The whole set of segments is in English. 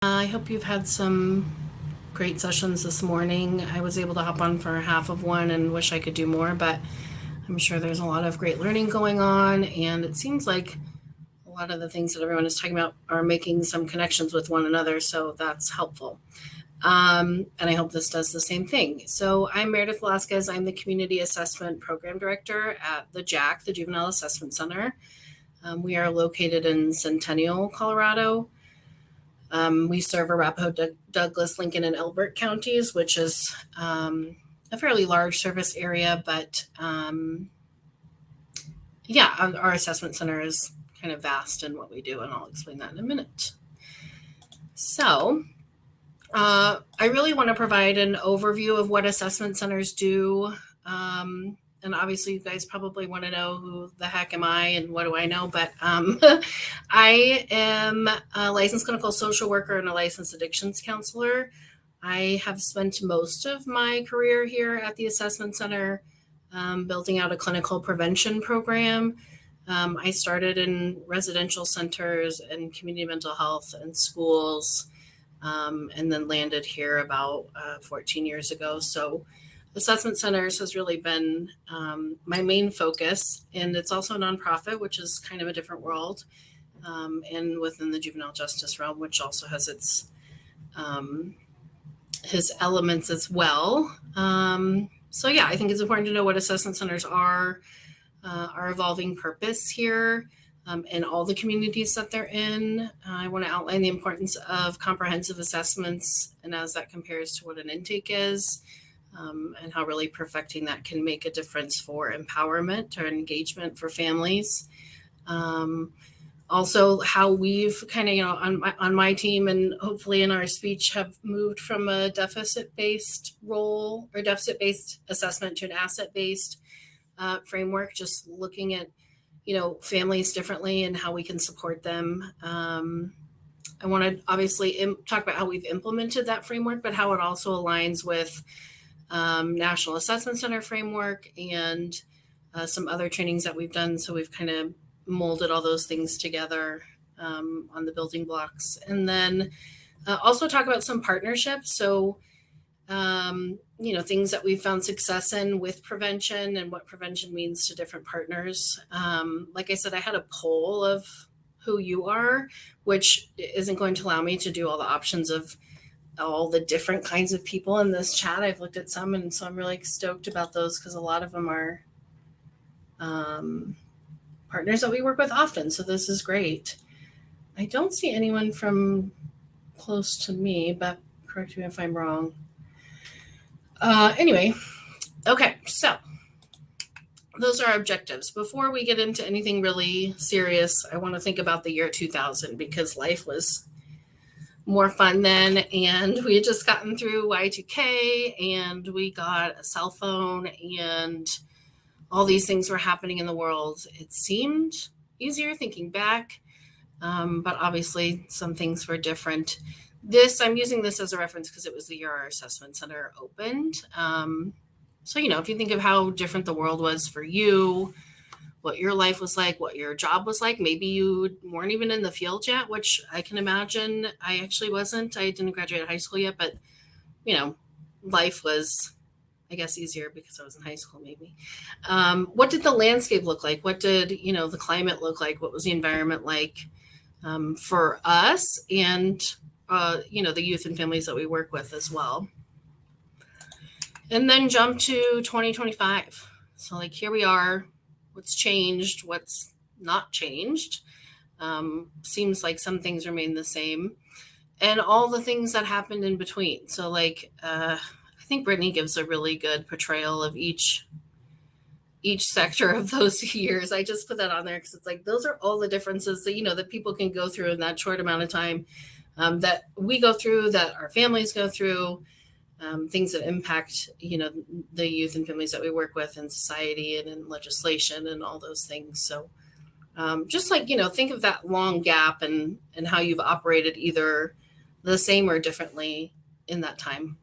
I hope you've had some great sessions this morning. I was able to hop on for half of one and wish I could do more, but I'm sure there's a lot of great learning going on, and it seems like a lot of the things that everyone is talking about are making some connections with one another, so that's helpful. And I hope this does the same thing. So I'm Meredith Velasquez. I'm the Community Assessment Program Director at the JAC, the Juvenile Assessment Center. We are located in Centennial, Colorado. We serve Arapahoe, Douglas, Lincoln, and Elbert counties, which is a fairly large service area, but our assessment center is kind of vast in what we do, and I'll explain that in a minute. So I really want to provide an overview of what assessment centers do. And obviously, you guys probably want to know who the heck am I and what do I know, but I am a licensed clinical social worker and a licensed addictions counselor. I have spent most of my career here at the assessment center building out a clinical prevention program. I started in residential centers and community mental health and schools, and then landed here about 14 years ago. So assessment centers has really been my main focus, and it's also a nonprofit, which is kind of a different world, and within the juvenile justice realm, which also has its his elements as well. I think it's important to know what assessment centers are, our evolving purpose here, and all the communities that they're in. I want to outline the importance of comprehensive assessments and as that compares to what an intake is, and how really perfecting that can make a difference for empowerment or engagement for families. Also, how we've kind of, on my team and hopefully in our speech have moved from a deficit-based role or deficit-based assessment to an asset-based framework, just looking at families differently and how we can support them. I want to obviously talk about how we've implemented that framework, but how it also aligns with National Assessment Center framework and some other trainings that we've done. So we've kind of molded all those things together on the building blocks. And then also talk about some partnerships. So things that we've found success in with prevention and what prevention means to different partners. Like I said, I had a poll of who you are, which isn't going to allow me to do all the options of all the different kinds of people in this chat. I've looked at some, and so I'm really stoked about those because a lot of them are partners that we work with often. So this is great. I don't see anyone from close to me, but correct me if I'm wrong. Okay, so those are our objectives. Before we get into anything really serious, I want to think about the year 2000 because life was more fun then, and we had just gotten through Y2K, and we got a cell phone, and all these things were happening in the world. It seemed easier thinking back, but obviously some things were different. I'm using this as a reference because it was the year our assessment center opened. So if you think of how different the world was for you, what your life was like, what your job was like, maybe you weren't even in the field yet, which I can imagine. I actually wasn't. I didn't graduate high school yet, but life was, I guess, easier because I was in high school maybe. What did the landscape look like? What did, the climate look like? What was the environment like for us and the youth and families that we work with as well. And then jump to 2025. So here we are, what's changed, what's not changed. Seems like some things remain the same and all the things that happened in between. So I think Brittany gives a really good portrayal of each sector of those years. I just put that on there because it's those are all the differences that, that people can go through in that short amount of time. That we go through, that our families go through, things that impact, the youth and families that we work with in society and in legislation and all those things. So just think of that long gap and how you've operated either the same or differently in that time.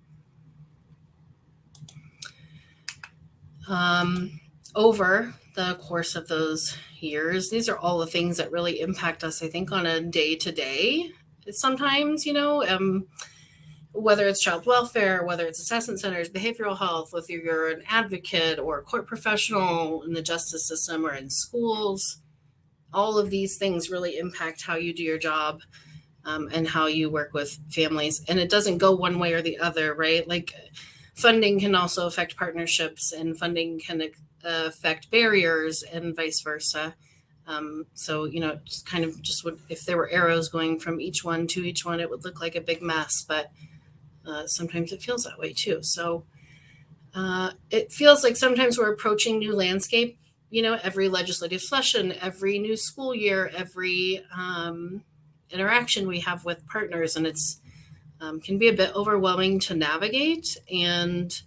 Over the course of those years, these are all the things that really impact us, I think, on a day-to-day sometimes, whether it's child welfare, whether it's assessment centers, behavioral health, whether you're an advocate or a court professional in the justice system or in schools, all of these things really impact how you do your job, and how you work with families. And it doesn't go one way or the other, right? Like funding can also affect partnerships, and funding can affect barriers and vice versa. So, just kind of if there were arrows going from each one to each one, it would look like a big mess, but sometimes it feels that way too. So it feels like sometimes we're approaching new landscape, every legislative session, every new school year, every interaction we have with partners, and it's can be a bit overwhelming to navigate. And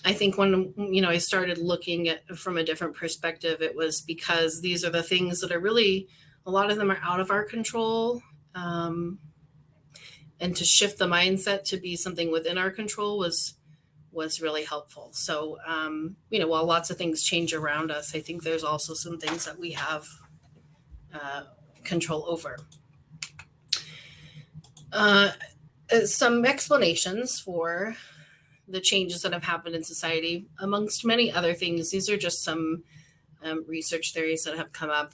I think when I started looking at from a different perspective, it was because these are the things that are really, a lot of them are out of our control, and to shift the mindset to be something within our control was really helpful. So while lots of things change around us, I think there's also some things that we have control over. Some explanations for the changes that have happened in society, amongst many other things. These are just some research theories that have come up.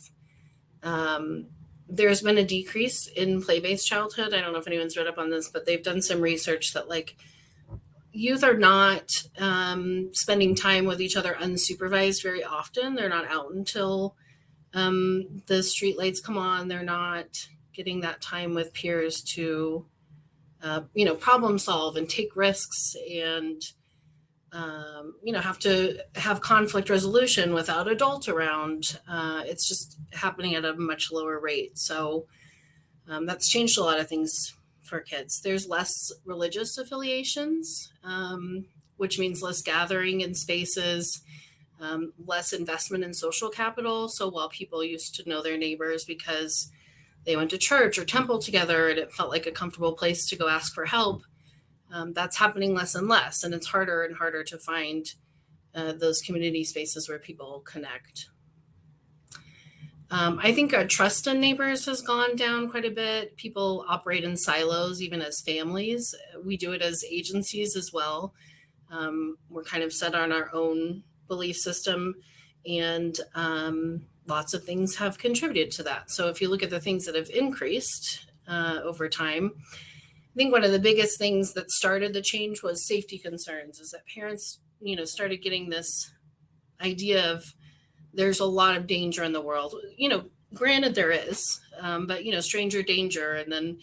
There's been a decrease in play-based childhood. I don't know if anyone's read up on this, but they've done some research that youth are not spending time with each other unsupervised very often. They're not out until the street lights come on. They're not getting that time with peers to problem solve and take risks, and have to have conflict resolution without adults around. It's just happening at a much lower rate. So that's changed a lot of things for kids. There's less religious affiliations, which means less gathering in spaces, less investment in social capital. So while people used to know their neighbors because they went to church or temple together and it felt like a comfortable place to go ask for help, that's happening less and less. And it's harder and harder to find those community spaces where people connect. I think our trust in neighbors has gone down quite a bit. People operate in silos, even as families. We do it as agencies as well. We're kind of set on our own belief system, and lots of things have contributed to that. So if you look at the things that have increased over time, I think one of the biggest things that started the change was safety concerns, is that parents, started getting this idea of there's a lot of danger in the world. Granted there is, but, stranger danger. And then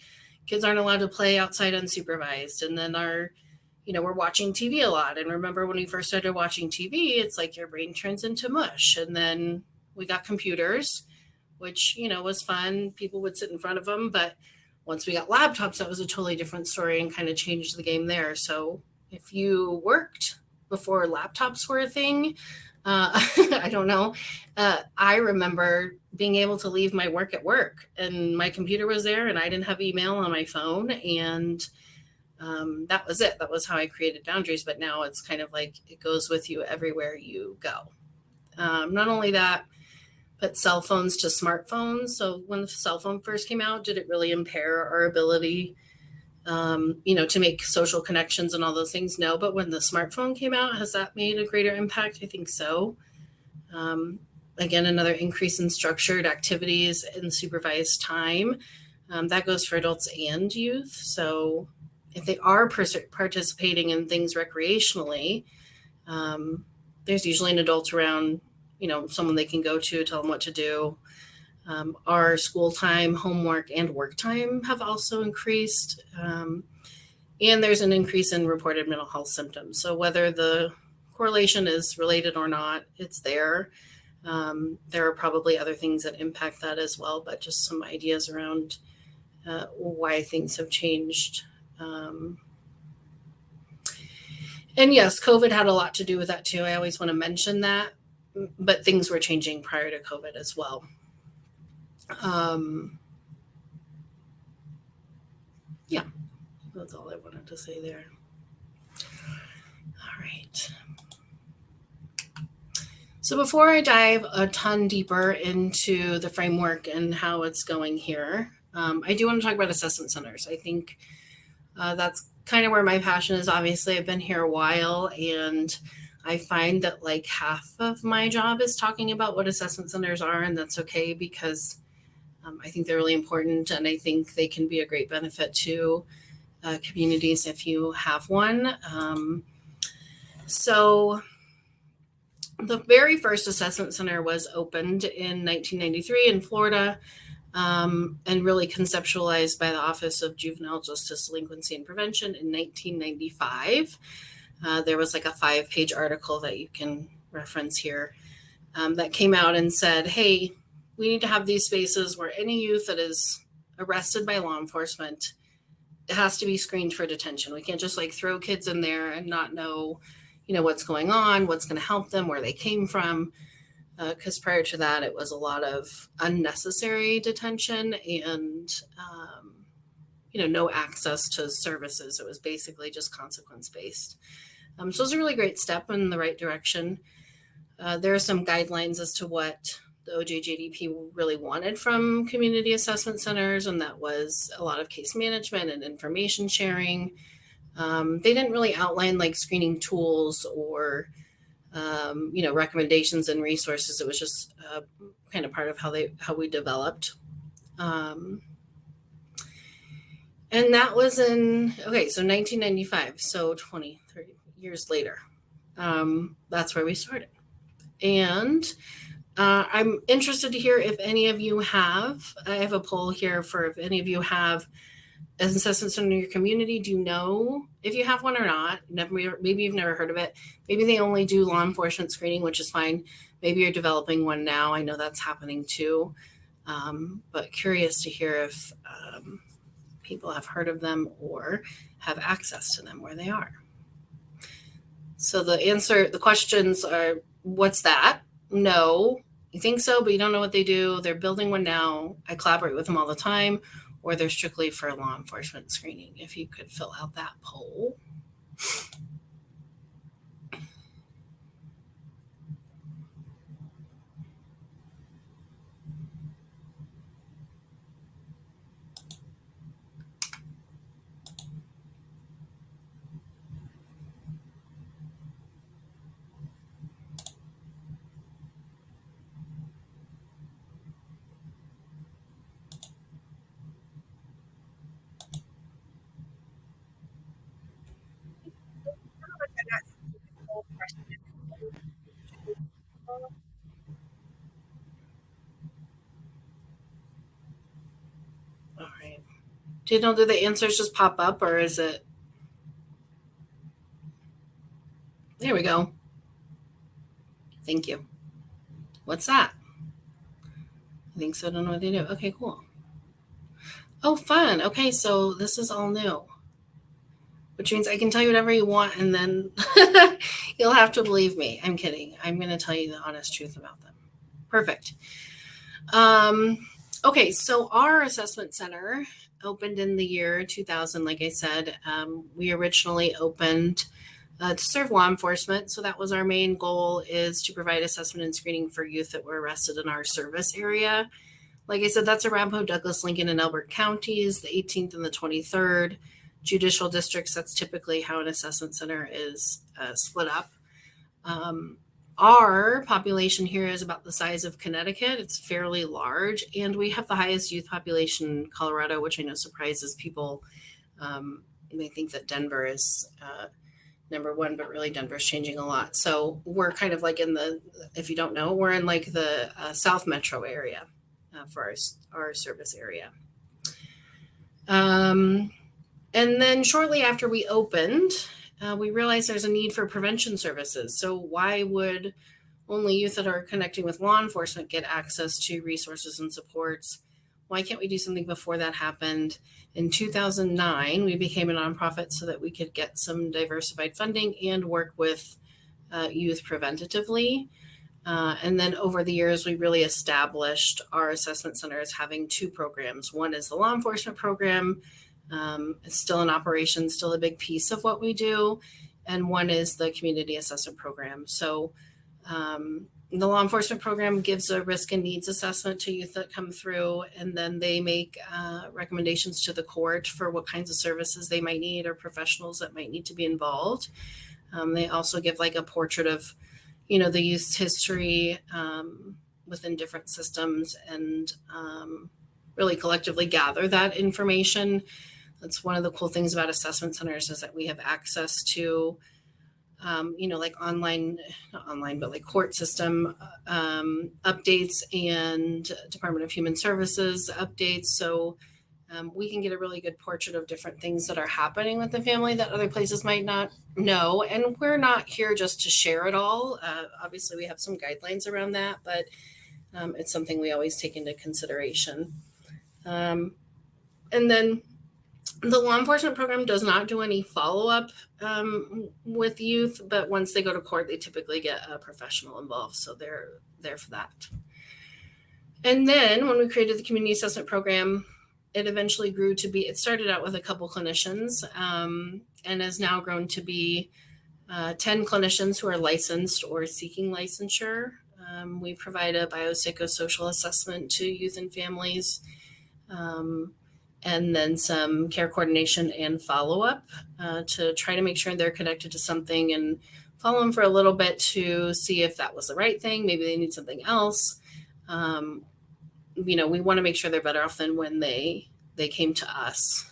kids aren't allowed to play outside unsupervised. And then we're watching TV a lot. And remember when we first started watching TV, it's like your brain turns into mush. And then we got computers, which, was fun. People would sit in front of them. But once we got laptops, that was a totally different story and kind of changed the game there. So if you worked before laptops were a thing, I don't know. I remember being able to leave my work at work and my computer was there and I didn't have email on my phone. And that was it. That was how I created boundaries. But now it's kind of like it goes with you everywhere you go. Not only that, but cell phones to smartphones. So when the cell phone first came out, did it really impair our ability, to make social connections and all those things? No. But when the smartphone came out, has that made a greater impact? I think so. Again, another increase in structured activities and supervised time. That goes for adults and youth. So if they are participating in things recreationally, there's usually an adult around, someone they can go to, tell them what to do. Our school time, homework, and work time have also increased. And there's an increase in reported mental health symptoms. So whether the correlation is related or not, it's there. There are probably other things that impact that as well, but just some ideas around why things have changed. And yes, COVID had a lot to do with that too. I always want to mention that, but things were changing prior to COVID as well. Yeah, that's all I wanted to say there. All right. So before I dive a ton deeper into the framework and how it's going here, I do want to talk about assessment centers. I think that's kind of where my passion is. Obviously, I've been here a while, and I find that like half of my job is talking about what assessment centers are, and that's okay because I think they're really important, and I think they can be a great benefit to communities if you have one. So the very first assessment center was opened in 1993 in Florida, and really conceptualized by the Office of Juvenile Justice Delinquency and Prevention in 1995. There was like a 5-page article that you can reference here that came out and said, hey, we need to have these spaces where any youth that is arrested by law enforcement, it has to be screened for detention. We can't just like throw kids in there and not know, what's going on, what's going to help them, where they came from. Because prior to that, it was a lot of unnecessary detention and, no access to services. It was basically just consequence-based. So it was a really great step in the right direction. There are some guidelines as to what the OJJDP really wanted from community assessment centers, and that was a lot of case management and information sharing. They didn't really outline like screening tools or recommendations and resources. It was just kind of part of how we developed. And that was so 1995, so 30 years later. That's where we started. And I'm interested to hear if any of you I have a poll here for if any of you have an assessment center in your community. Do you know if you have one or not? Maybe you've never heard of it. Maybe they only do law enforcement screening, which is fine. Maybe you're developing one now. I know that's happening too. But curious to hear if people have heard of them or have access to them where they are. So the questions are, what's that? No. You think so, but you don't know what they do. They're building one now. I collaborate with them all the time. Or they're strictly for law enforcement screening. If you could fill out that poll. All right. Do you know, do the answers just pop up, or is it? There we go. Thank you. What's that? I think so. I don't know what they do. Okay, cool. Oh, fun. Okay, so this is all new, which means I can tell you whatever you want, and then you'll have to believe me. I'm kidding. I'm going to tell you the honest truth about them. Perfect. Okay, so our assessment center opened in the year 2000. Like I said, we originally opened to serve law enforcement. So that was our main goal, is to provide assessment and screening for youth that were arrested in our service area. Like I said, that's Arapahoe, Douglas, Lincoln, and Elbert counties, the 18th and the 23rd judicial districts. That's typically how an assessment center is split up. Our population here is about the size of Connecticut. It's fairly large, and we have the highest youth population in Colorado, which I know surprises people. They think that Denver is number one, but really Denver's changing a lot. So we're kind of like if you don't know, we're in like the South Metro area for our service area. And then shortly after we opened, we realized there's a need for prevention services. So why would only youth that are connecting with law enforcement get access to resources and supports? Why can't we do something before that happened? In 2009, we became a nonprofit so that we could get some diversified funding and work with youth preventatively. And then over the years, we really established our assessment center as having two programs. One is the law enforcement program. It's still in operation, still a big piece of what we do. And one is the community assessment program. So The law enforcement program gives a risk and needs assessment to youth that come through, and then they make recommendations to the court for what kinds of services they might need or professionals that might need to be involved. They also give like a portrait of, the youth's history within different systems, and really collectively gather that information. That's one of the cool things about assessment centers, is that we have access to like not online, but like court system updates and Department of Human Services updates. So we can get a really good portrait of different things that are happening with the family that other places might not know. And we're not here just to share it all. Obviously, we have some guidelines around that, but it's something we always take into consideration. And then the law enforcement program does not do any follow-up with youth, but once they go to court, they typically get a professional involved. So they're there for that. And then when we created the community assessment program, it eventually grew to be, it started out with a couple clinicians and has now grown to be 10 clinicians who are licensed or seeking licensure. We provide a biopsychosocial assessment to youth and families. And then some care coordination and follow-up to try to make sure they're connected to something, and follow them for a little bit to see if that was the right thing. Maybe they need something else. We want to make sure they're better off than when they came to us.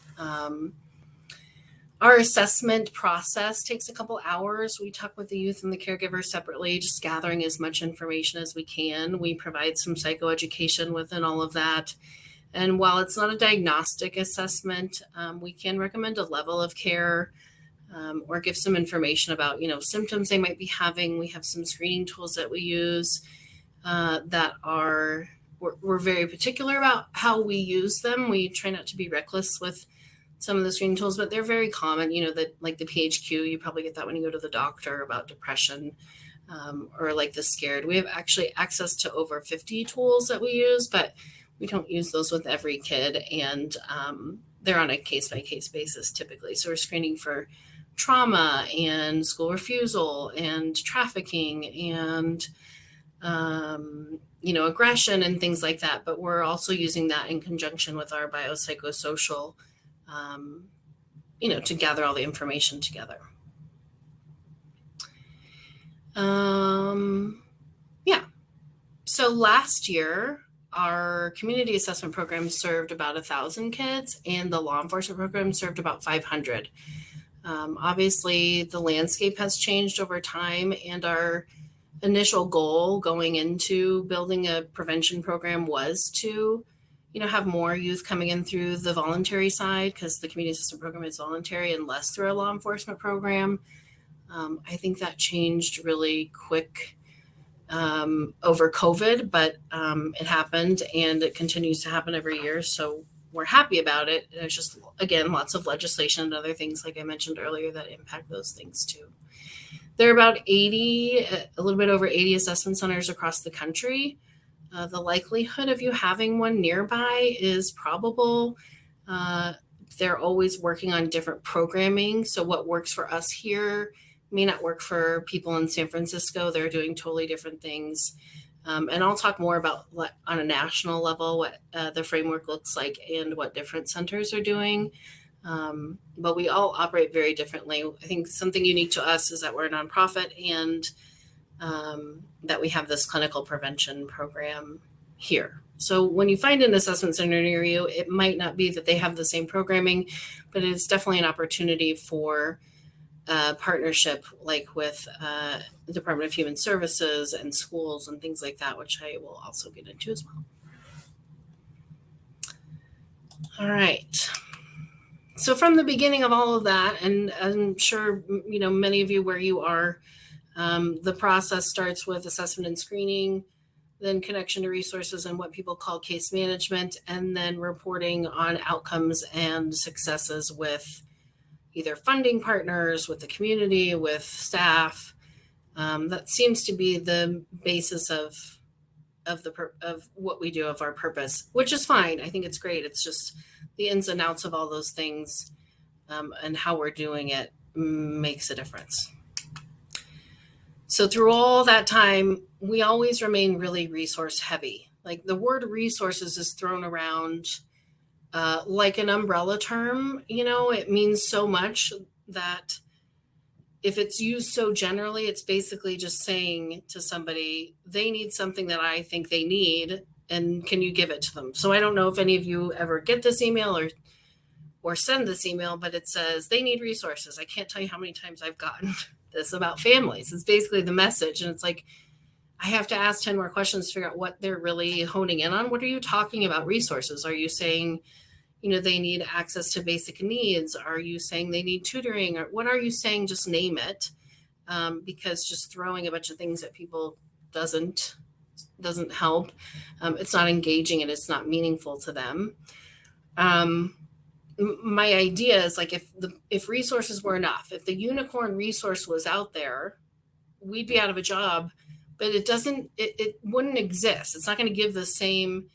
Our assessment process takes a couple hours. We talk with the youth and the caregiver separately, just gathering as much information as we can. We provide some psychoeducation within all of that. And while it's not a diagnostic assessment, we can recommend a level of care or give some information about, symptoms they might be having. We have some screening tools that we use that we're very particular about how we use them. We try not to be reckless with some of the screening tools, but they're very common, like the PHQ, you probably get that when you go to the doctor about depression or like the SCARED. We have actually access to over 50 tools that we use, but we don't use those with every kid, and they're on a case-by-case basis typically. So we're screening for trauma and school refusal and trafficking and, aggression and things like that. But we're also using that in conjunction with our biopsychosocial, to gather all the information together. So last year, our community assessment program served about 1,000 kids, and the law enforcement program served about 500. Obviously, the landscape has changed over time, and our initial goal going into building a prevention program was to, have more youth coming in through the voluntary side, because the community assessment program is voluntary, and less through a law enforcement program. I think that changed really quick over COVID, but it happened, and it continues to happen every year. So we're happy about it. There's just, again, lots of legislation and other things, like I mentioned earlier, that impact those things too. There are about 80, a little bit over 80 assessment centers across the country. The likelihood of you having one nearby is probable. They're always working on different programming. So what works for us here may not work for people in San Francisco. They're doing totally different things. And I'll talk more about on a national level, what the framework looks like and what different centers are doing. But we all operate very differently. I think something unique to us is that we're a nonprofit, and that we have this clinical prevention program here. So when you find an assessment center near you, it might not be that they have the same programming, but it's definitely an opportunity for partnership, like with the Department of Human Services and schools and things like that, which I will also get into as well. All right. So from the beginning of all of that, and I'm sure, many of you where you are, the process starts with assessment and screening, then connection to resources and what people call case management, and then reporting on outcomes and successes with either funding partners, with the community, with staff. That seems to be the basis of what we do, of our purpose, which is fine. I think it's great. It's just the ins and outs of all those things and how we're doing it makes a difference. So through all that time, we always remain really resource heavy. Like the word resources is thrown around like an umbrella term. It means so much that if it's used so generally, it's basically just saying to somebody, they need something that I think they need, and can you give it to them? So I don't know if any of you ever get this email or send this email, but it says they need resources. I can't tell you how many times I've gotten this about families. It's basically the message. And it's like, I have to ask 10 more questions to figure out what they're really honing in on. What are you talking about resources? Are you saying, they need access to basic needs? Are you saying they need tutoring? Or what are you saying? Just name it. Because just throwing a bunch of things at people doesn't help. It's not engaging and it's not meaningful to them. My idea is like if resources were enough, if the unicorn resource was out there, we'd be out of a job, but it wouldn't exist. It's not going to give the same,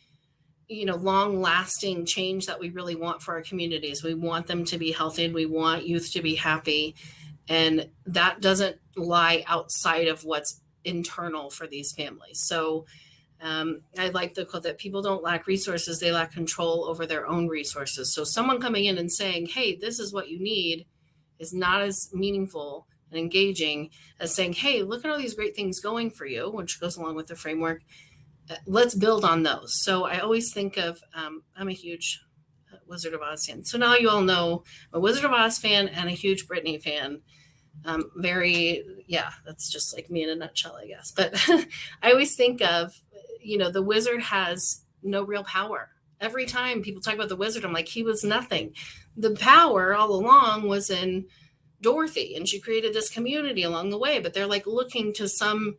long lasting change that we really want for our communities. We want them to be healthy and we want youth to be happy. And that doesn't lie outside of what's internal for these families. So I like the quote that people don't lack resources, they lack control over their own resources. So someone coming in and saying, hey, this is what you need is not as meaningful and engaging as saying, hey, look at all these great things going for you, which goes along with the framework. Let's build on those. So I always think of, I'm a huge Wizard of Oz fan. So now you all know I'm a Wizard of Oz fan and a huge Britney fan. That's just like me in a nutshell, I guess. But I always think of, the wizard has no real power. Every time people talk about the wizard, I'm like, he was nothing. The power all along was in Dorothy, and she created this community along the way, but they're like looking to some,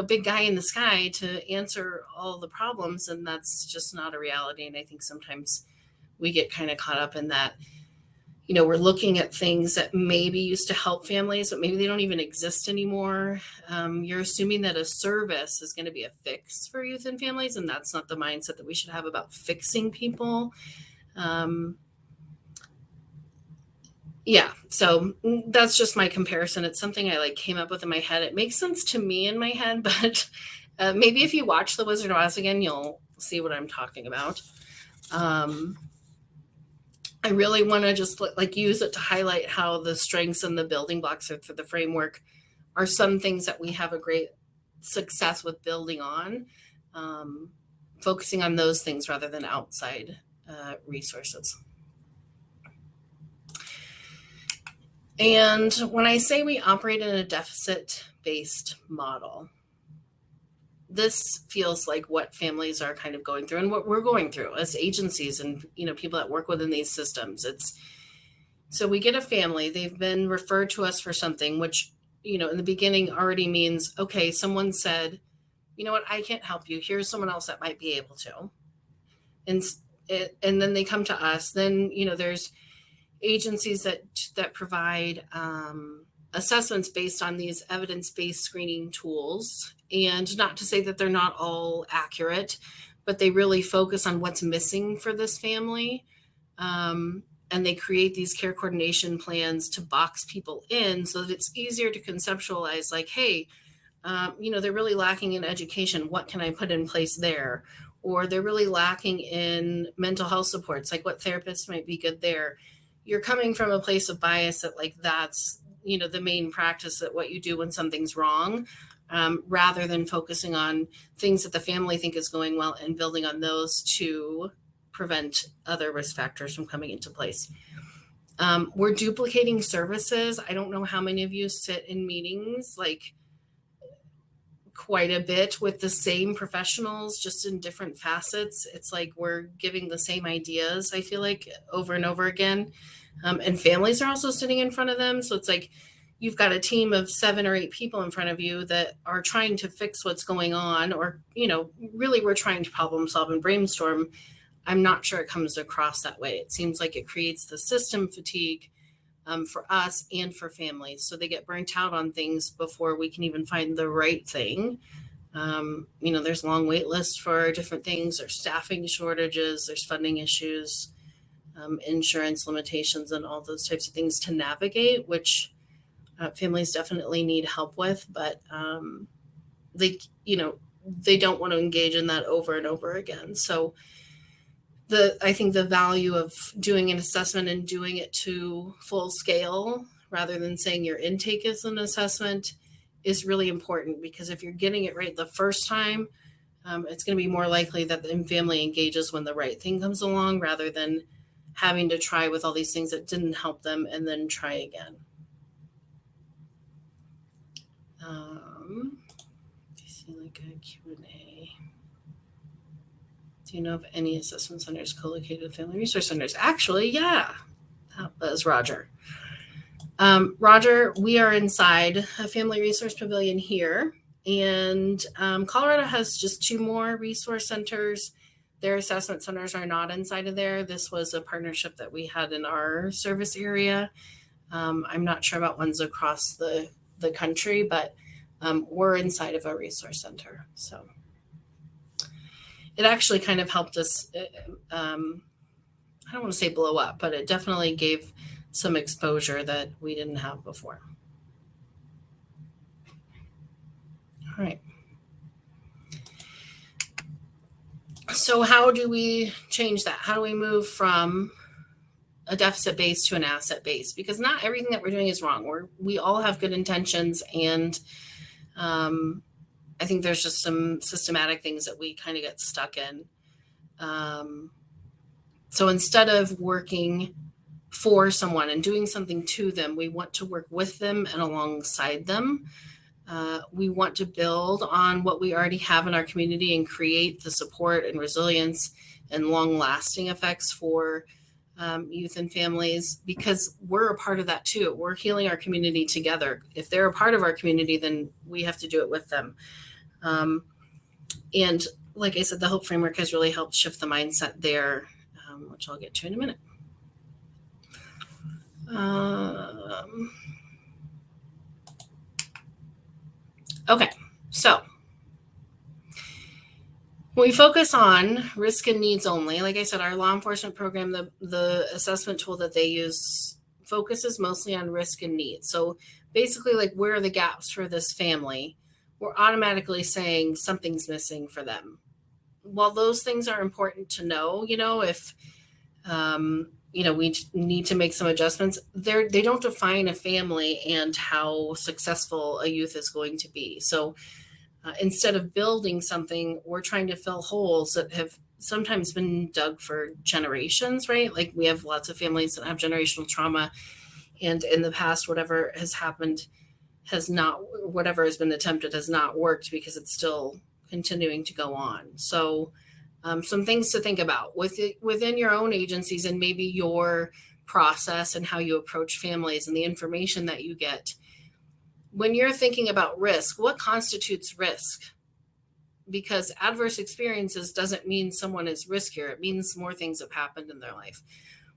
big guy in the sky to answer all the problems. And that's just not a reality. And I think sometimes we get kind of caught up in that. We're looking at things that maybe used to help families, but maybe they don't even exist anymore. You're assuming that a service is going to be a fix for youth and families, and that's not the mindset that we should have about fixing people. So that's just my comparison. It's something I came up with in my head. It makes sense to me in my head, but maybe if you watch The Wizard of Oz again, you'll see what I'm talking about. I really want to just use it to highlight how the strengths and the building blocks for the framework are some things that we have a great success with building on, focusing on those things rather than outside resources. And when I say we operate in a deficit-based model, this feels like what families are kind of going through and what we're going through as agencies and, people that work within these systems. So we get a family, they've been referred to us for something, which, in the beginning already means, okay, someone said, you know what, I can't help you. Here's someone else that might be able to. And then they come to us. Then, there's agencies that provide assessments based on these evidence-based screening tools. And not to say that they're not all accurate, but they really focus on what's missing for this family. And they create these care coordination plans to box people in so that it's easier to conceptualize hey, they're really lacking in education. What can I put in place there? Or they're really lacking in mental health supports. What therapists might be good there? You're coming from a place of bias that that's, the main practice, that what you do when something's wrong, rather than focusing on things that the family think is going well and building on those to prevent other risk factors from coming into place. We're duplicating services. I don't know how many of you sit in meetings quite a bit with the same professionals, just in different facets. It's we're giving the same ideas, I feel over and over again. And families are also sitting in front of them. So it's you've got a team of 7 or 8 people in front of you that are trying to fix what's going on, or, really we're trying to problem solve and brainstorm. I'm not sure it comes across that way. It seems like it creates the system fatigue for us and for families. So they get burnt out on things before we can even find the right thing. There's long wait lists for different things. There's staffing shortages, there's funding issues, insurance limitations, and all those types of things to navigate, which families definitely need help with, but they don't want to engage in that over and over again. So I think the value of doing an assessment and doing it to full scale rather than saying your intake is an assessment is really important, because if you're getting it right the first time, it's going to be more likely that the family engages when the right thing comes along, rather than having to try with all these things that didn't help them and then try again. I see like a Q&A. Do you know of any assessment centers co-located with family resource centers? Actually, yeah, that was Roger. Roger, we are inside a family resource pavilion here, and Colorado has just 2 more resource centers. Their assessment centers are not inside of there. This was a partnership that we had in our service area. I'm not sure about ones across the country, but we're inside of a resource center. So it actually kind of helped us, I don't want to say blow up, but it definitely gave some exposure that we didn't have before. All right. So how do we change that? How do we move from a deficit base to an asset base? Because not everything that we're doing is wrong. We all have good intentions, and I think there's just some systematic things that we kind of get stuck in. So instead of working for someone and doing something to them, we want to work with them and alongside them. We want to build on what we already have in our community and create the support and resilience and long-lasting effects for youth and families, because we're a part of that too. We're healing our community together. If they're a part of our community, then we have to do it with them. And like I said, the Hope Framework has really helped shift the mindset there, which I'll get to in a minute. Okay, so when we focus on risk and needs only, like I said, our law enforcement program, the assessment tool that they use focuses mostly on risk and needs. So basically, like, where are the gaps for this family? We're automatically saying something's missing for them. While those things are important to know, if we need to make some adjustments, they don't define a family and how successful a youth is going to be. So instead of building something, we're trying to fill holes that have sometimes been dug for generations, right? Like, we have lots of families that have generational trauma, and in the past, whatever has happened whatever has been attempted has not worked, because it's still continuing to go on. So some things to think about within your own agencies, and maybe your process and how you approach families and the information that you get. When you're thinking about risk, what constitutes risk? Because adverse experiences doesn't mean someone is riskier. It means more things have happened in their life.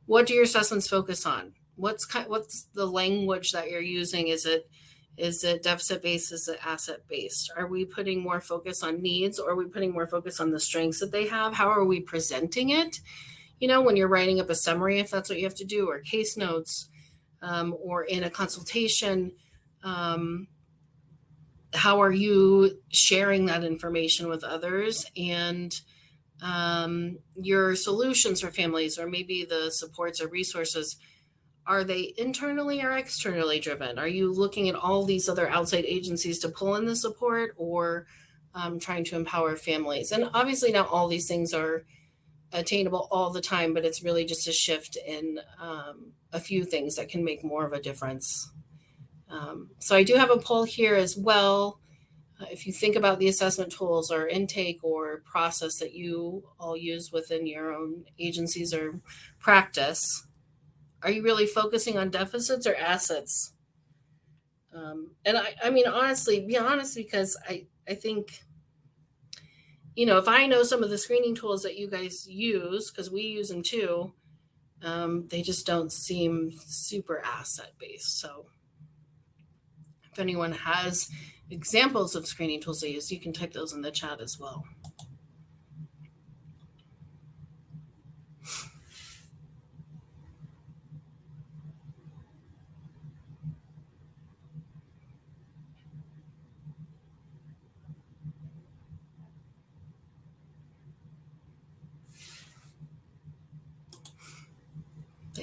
What do your assessments focus on? What's the language that you're using? Is it deficit-based? Is it asset-based? Are we putting more focus on needs, or are we putting more focus on the strengths that they have? How are we presenting it? When you're writing up a summary, if that's what you have to do, or case notes, or in a consultation, how are you sharing that information with others? And your solutions for families, or maybe the supports or resources, are they internally or externally driven? Are you looking at all these other outside agencies to pull in the support, or trying to empower families? And obviously not all these things are attainable all the time, but it's really just a shift in a few things that can make more of a difference. So I do have a poll here as well. If you think about the assessment tools or intake or process that you all use within your own agencies or practice, are you really focusing on deficits or assets? And I mean, honestly, be honest, because I think, if I know some of the screening tools that you guys use, because we use them too, they just don't seem super asset-based. So if anyone has examples of screening tools they use, you can type those in the chat as well.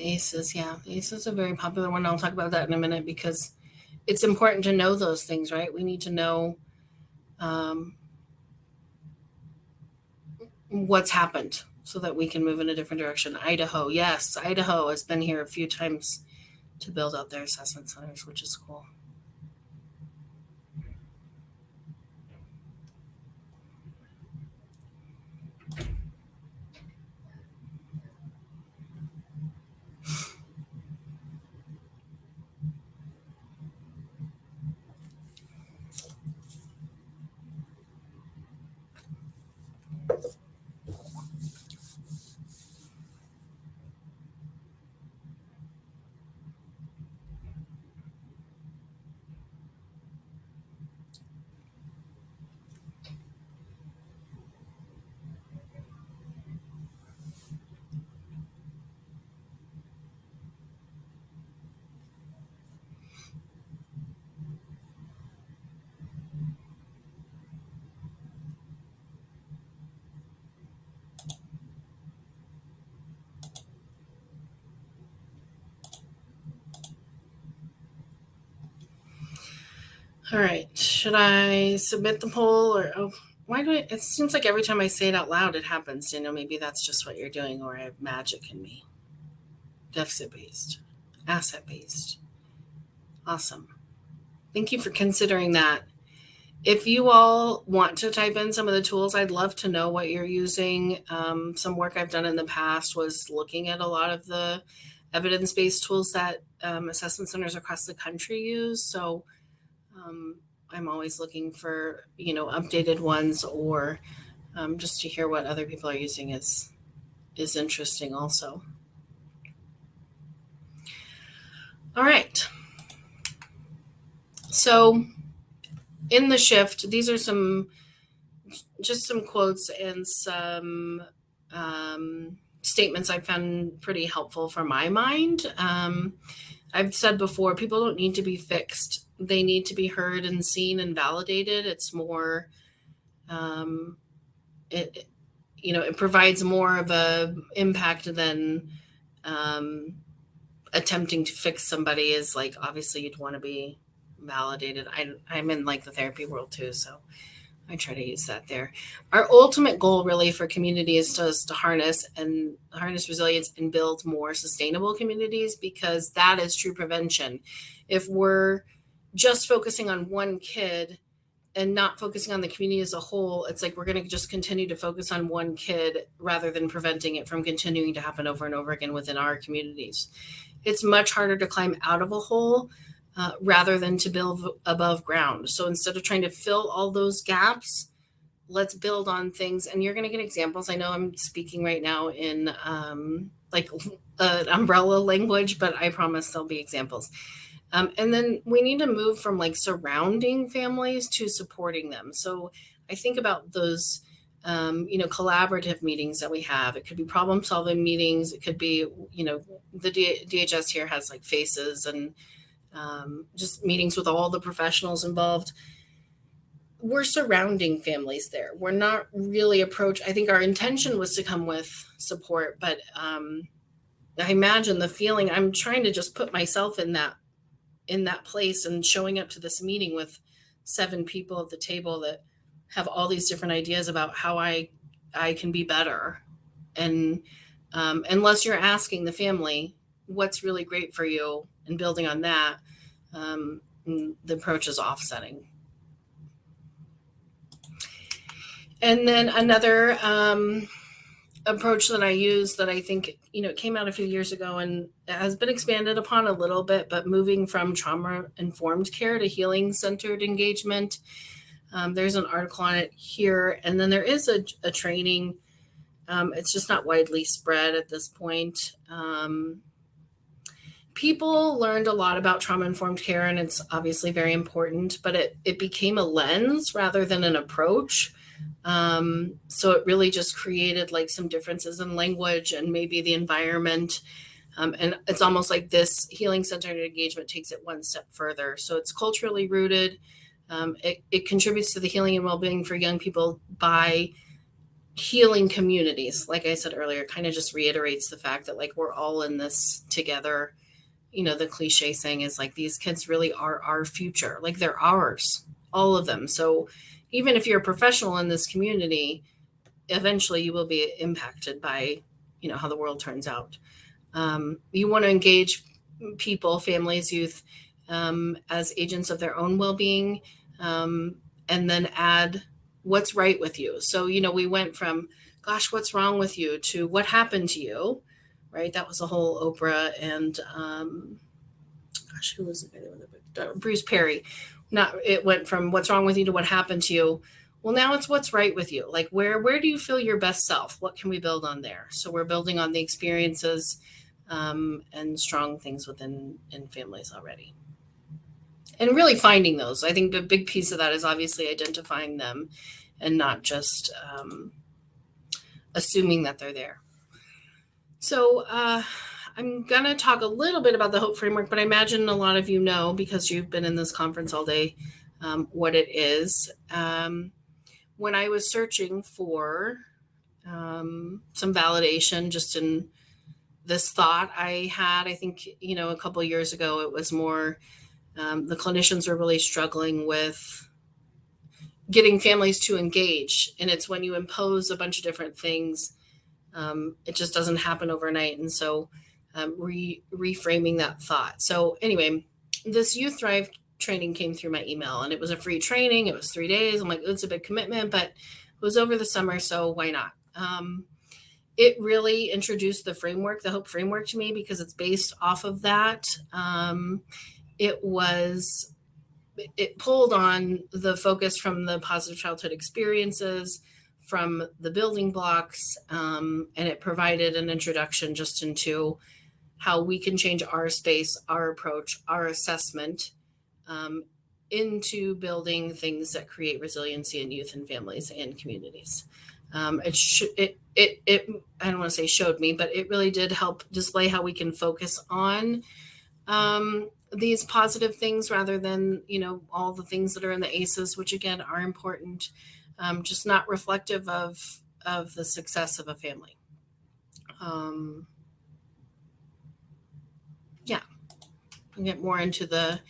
The ACEs, yeah. The ACEs are a very popular one. I'll talk about that in a minute because it's important to know those things, right? We need to know what's happened so that we can move in a different direction. Idaho, yes. Idaho has been here a few times to build out their assessment centers, which is cool. All right. Should I submit the poll or why do it seems like every time I say it out loud it happens. Maybe that's just what you're doing or I have magic in me. Deficit based, asset based. Awesome. Thank you for considering that. If you all want to type in some of the tools, I'd love to know what you're using. Some work I've done in the past was looking at a lot of the evidence-based tools that assessment centers across the country use. So I'm always looking for, updated ones or just to hear what other people are using is interesting also. All right. So in the shift, these are some quotes and some statements I found pretty helpful for my mind. I've said before, people don't need to be fixed. They need to be heard and seen and validated. It's more, it provides more of a impact than attempting to fix somebody is like, obviously you'd want to be validated. I'm in like the therapy world too, so I try to use that there. Our ultimate goal really for community is to harness resilience and build more sustainable communities, because that is true prevention. If we're just focusing on one kid and not focusing on the community as a whole, it's like we're going to just continue to focus on one kid rather than preventing it from continuing to happen over and over again within our communities. It's much harder to climb out of a hole rather than to build above ground. So instead of trying to fill all those gaps, let's build on things. And you're going to get examples. I know I'm speaking right now in umbrella language, but I promise there'll be examples. And then we need to move from like surrounding families to supporting them. So I think about those, collaborative meetings that we have. It could be problem solving meetings. It could be, the DHS here has like FACES and just meetings with all the professionals involved. We're surrounding families there. We're not really I think our intention was to come with support, but I imagine the feeling, I'm trying to just put myself in that place and showing up to this meeting with 7 people at the table that have all these different ideas about how I can be better. And unless you're asking the family what's really great for you and building on that, the approach is offsetting. And then another approach that I use that I think, came out a few years ago and has been expanded upon a little bit, but moving from trauma-informed care to healing-centered engagement. There's an article on it here. And then there is a training. It's just not widely spread at this point. People learned a lot about trauma-informed care, and it's obviously very important, but it became a lens rather than an approach. So it really just created like some differences in language and maybe the environment. And it's almost like this healing-centered engagement takes it one step further. So it's culturally rooted. It contributes to the healing and well-being for young people by healing communities. Like I said earlier, kind of just reiterates the fact that like we're all in this together. The cliche saying is like these kids really are our future. Like they're ours, all of them. So even if you're a professional in this community, eventually you will be impacted by, how the world turns out. You want to engage people, families, youth, as agents of their own well-being, and then add what's right with you. So, we went from, gosh, what's wrong with you to what happened to you, right? That was the whole Oprah and, gosh, who was it? Bruce Perry. It went from what's wrong with you to what happened to you. Well, now it's what's right with you. Like where do you feel your best self? What can we build on there? So we're building on the experiences and strong things within in families already. And really finding those. I think the big piece of that is obviously identifying them and not just assuming that they're there. So I'm going to talk a little bit about the HOPE framework, but I imagine a lot of you know, because you've been in this conference all day, what it is. When I was searching for some validation just in this thought I had, I think, a couple of years ago, it was more the clinicians were really struggling with getting families to engage. And it's when you impose a bunch of different things, it just doesn't happen overnight. And so reframing that thought. So anyway, this Youth Thrive training came through my email, and it was a free training. It was 3 days. I'm like, it's a big commitment, but it was over the summer, so why not? It really introduced the framework, the HOPE framework, to me, because it's based off of that. It pulled on the focus from the positive childhood experiences, from the building blocks, and it provided an introduction just into how we can change our space, our approach, our assessment, into building things that create resiliency in youth and families and communities. I don't want to say showed me, but it really did help display how we can focus on these positive things rather than, all the things that are in the ACEs, which again are important, just not reflective of the success of a family. We'll get more into the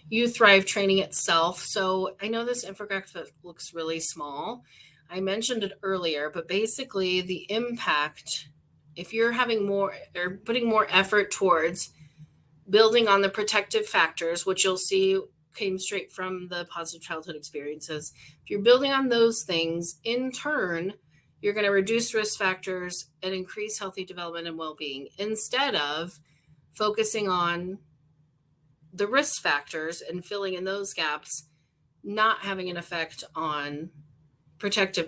Youth Thrive training itself. So I know this infographic looks really small. I mentioned it earlier, but basically the impact, if you're having more or putting more effort towards building on the protective factors, which you'll see came straight from the positive childhood experiences, if you're building on those things, in turn, you're going to reduce risk factors and increase healthy development and well-being, instead of focusing on the risk factors and filling in those gaps, not having an effect on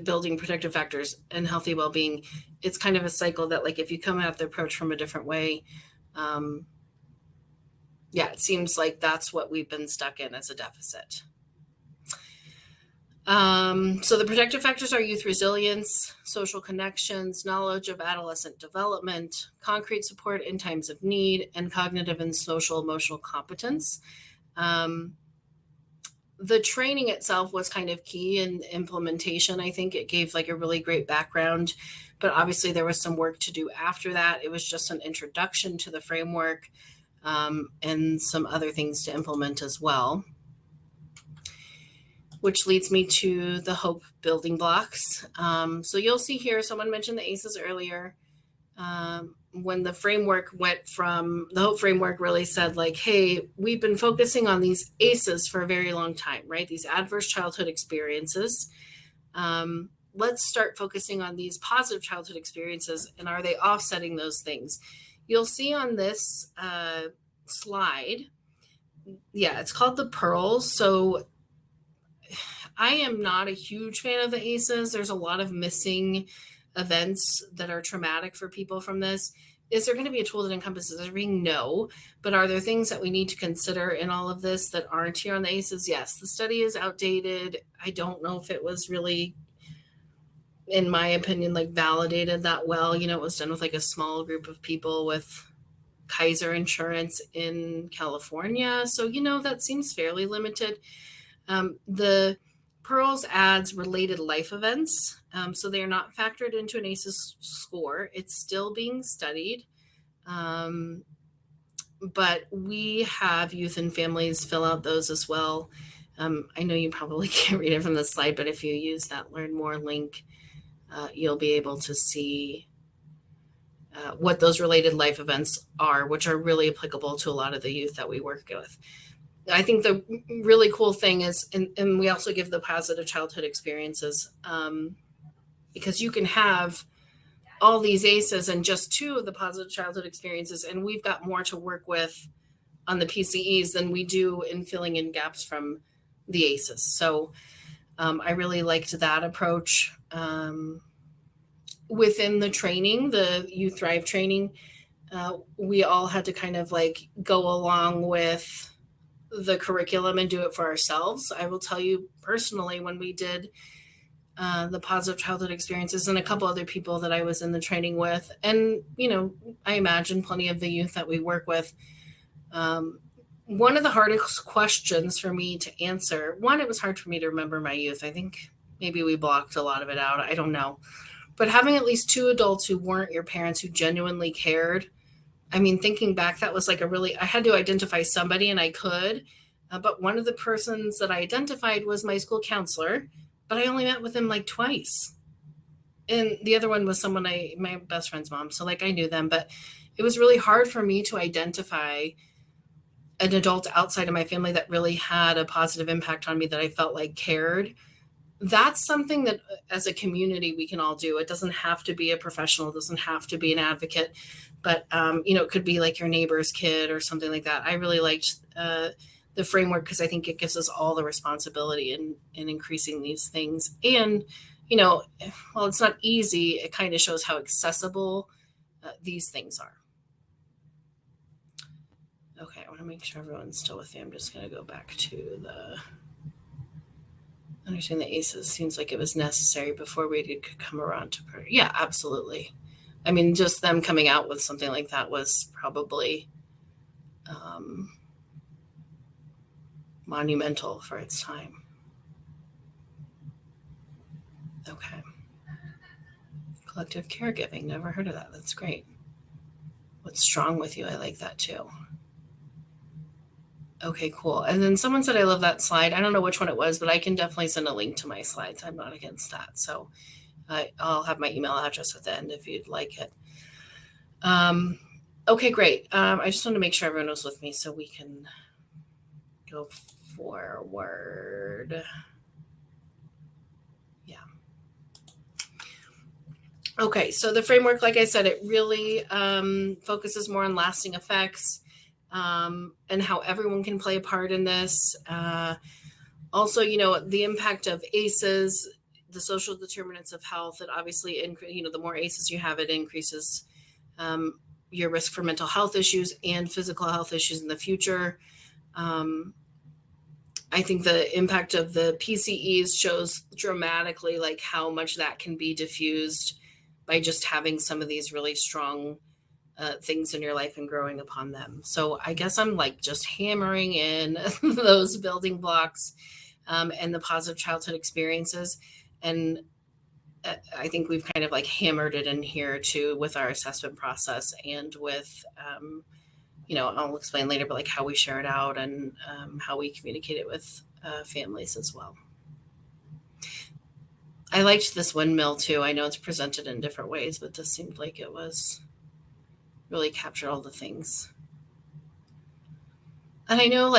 building protective factors and healthy well-being. It's kind of a cycle that, like, if you come at the approach from a different way, it seems like that's what we've been stuck in as a deficit. So the protective factors are youth resilience, social connections, knowledge of adolescent development, concrete support in times of need, and cognitive and social emotional competence. The training itself was kind of key in implementation. I think it gave like a really great background, but obviously there was some work to do after that. It was just an introduction to the framework, and some other things to implement as well. Which leads me to the HOPE building blocks. So you'll see here, someone mentioned the ACEs earlier. When the framework went from, the HOPE framework really said like, hey, we've been focusing on these ACEs for a very long time, right? These adverse childhood experiences. Let's start focusing on these positive childhood experiences, and are they offsetting those things? You'll see on this slide, it's called the Pearls. So I am not a huge fan of the ACEs. There's a lot of missing events that are traumatic for people from this. Is there going to be a tool that encompasses everything? No. But are there things that we need to consider in all of this that aren't here on the ACEs? Yes. The study is outdated. I don't know if it was really, in my opinion, like validated that well. It was done with like a small group of people with Kaiser Insurance in California. So, that seems fairly limited. The Pearls adds related life events, so they are not factored into an ACEs score. It's still being studied, but we have youth and families fill out those as well. I know you probably can't read it from the slide, but if you use that Learn More link, you'll be able to see what those related life events are, which are really applicable to a lot of the youth that we work with. I think the really cool thing is, and we also give the positive childhood experiences, because you can have all these ACEs and just 2 of the positive childhood experiences, and we've got more to work with on the PCEs than we do in filling in gaps from the ACEs. So I really liked that approach. Within the training, the Youth Thrive training, we all had to kind of like go along with the curriculum and do it for ourselves. I will tell you personally, when we did the positive childhood experiences, and a couple other people that I was in the training with, and I imagine plenty of the youth that we work with, one of the hardest questions for me to answer, one, it was hard for me to remember my youth. I think maybe we blocked a lot of it out. I don't know. But having at least 2 adults who weren't your parents, who genuinely cared, I mean, thinking back, that was like I had to identify somebody, and I could. But one of the persons that I identified was my school counselor, but I only met with him like twice. And the other one was someone my best friend's mom. So like I knew them, but it was really hard for me to identify an adult outside of my family that really had a positive impact on me, that I felt like cared. That's something that as a community we can all do. It doesn't have to be a professional, it doesn't have to be an advocate, but it could be like your neighbor's kid or something like that. I really liked the framework because I think it gives us all the responsibility in increasing these things. And, while it's not easy, it kind of shows how accessible these things are. Okay, I want to make sure everyone's still with me. I'm just going to go back to the understand the ACEs. Seems like it was necessary before we could come around to prayer. Yeah, absolutely. I mean, just them coming out with something like that was probably monumental for its time. Okay. Collective caregiving. Never heard of that. That's great. What's strong with you? I like that too. Okay, cool. And then someone said, I love that slide. I don't know which one it was, but I can definitely send a link to my slides. I'm not against that. So I'll have my email address at the end if you'd like it. Okay, great. I just want to make sure everyone was with me so we can go forward. Yeah. Okay, so the framework, like I said, it really focuses more on lasting effects. And how everyone can play a part in this. Also, the impact of ACEs, the social determinants of health, that obviously, the more ACEs you have, it increases your risk for mental health issues and physical health issues in the future. I think the impact of the PCEs shows dramatically like how much that can be diffused by just having some of these really strong things in your life and growing upon them. So I guess I'm like just hammering in those building blocks and the positive childhood experiences. And I think we've kind of like hammered it in here too with our assessment process and with, I'll explain later, but like how we share it out and how we communicate it with families as well. I liked this windmill too. I know it's presented in different ways, but this seemed like it was really captured all the things. And I know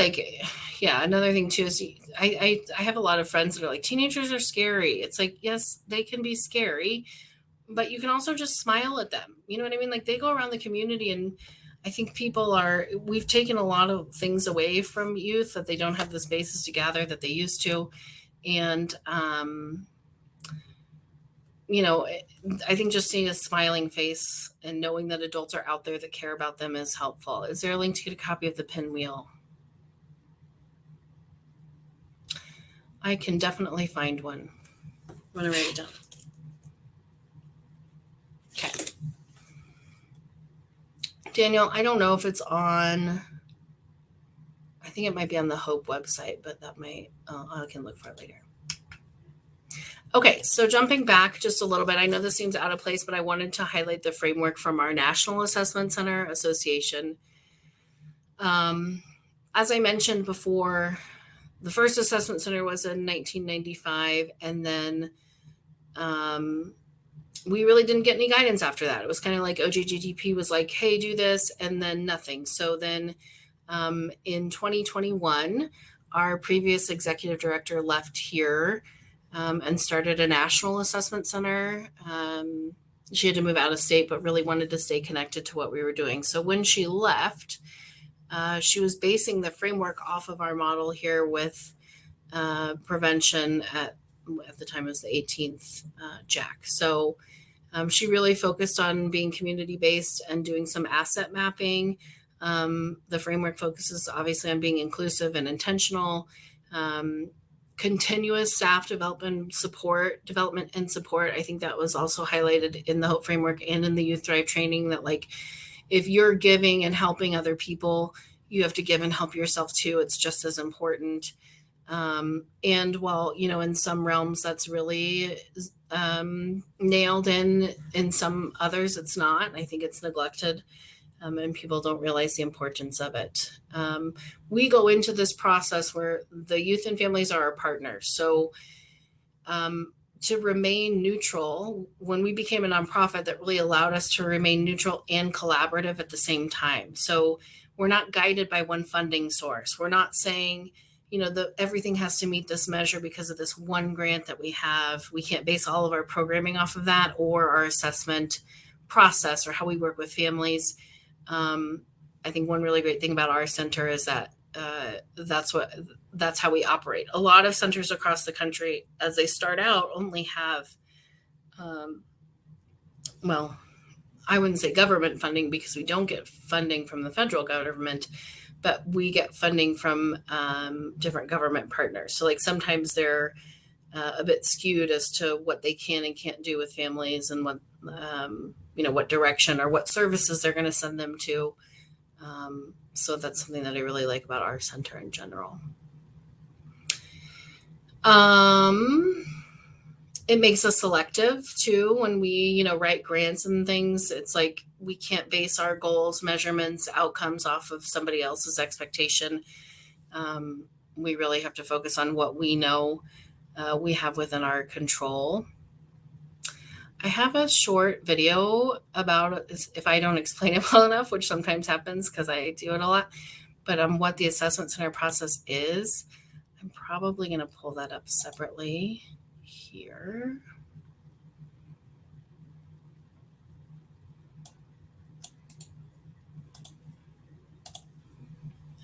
another thing too is I have a lot of friends that are like, teenagers are scary. It's like, yes, they can be scary, but you can also just smile at them. You know what I mean? Like they go around the community, and I think we've taken a lot of things away from youth, that they don't have the spaces to gather that they used to. And, I think just seeing a smiling face and knowing that adults are out there that care about them is helpful. Is there a link to get a copy of the pinwheel? I can definitely find one. I'm going to write it down. Okay. Daniel, I don't know if it's on, I think it might be on the Hope website, but that might, I can look for it later. Okay, so jumping back just a little bit, I know this seems out of place, but I wanted to highlight the framework from our National Assessment Center Association. As I mentioned before, the first assessment center was in 1995, and then we really didn't get any guidance after that. It was kind of like OJGDP was like, hey, do this, and then nothing. So then in 2021, our previous executive director left here and started a national assessment center. She had to move out of state, but really wanted to stay connected to what we were doing. So when she left, she was basing the framework off of our model here with prevention at the time it was the 18th JAC. So she really focused on being community-based and doing some asset mapping. The framework focuses obviously on being inclusive and intentional, continuous staff development and support. I think that was also highlighted in the HOPE framework and in the Youth Thrive training, that like, if you're giving and helping other people, you have to give and help yourself too. It's just as important. And while, in some realms that's really nailed in some others, it's not. I think it's neglected. And people don't realize the importance of it. We go into this process where the youth and families are our partners. So to remain neutral, when we became a nonprofit, that really allowed us to remain neutral and collaborative at the same time. So we're not guided by one funding source. We're not saying, everything has to meet this measure because of this one grant that we have. We can't base all of our programming off of that, or our assessment process, or how we work with families. I think one really great thing about our center is that that's how we operate. A lot of centers across the country, as they start out, only have, I wouldn't say government funding, because we don't get funding from the federal government, but we get funding from different government partners. So like sometimes they're a bit skewed as to what they can and can't do with families, and what direction or what services they're going to send them to. So that's something that I really like about our center in general. It makes us selective too when we, write grants and things. It's like we can't base our goals, measurements, outcomes off of somebody else's expectation. We really have to focus on what we know we have within our control. I have a short video about, if I don't explain it well enough, which sometimes happens because I do it a lot, but what the assessment center process is. I'm probably going to pull that up separately here.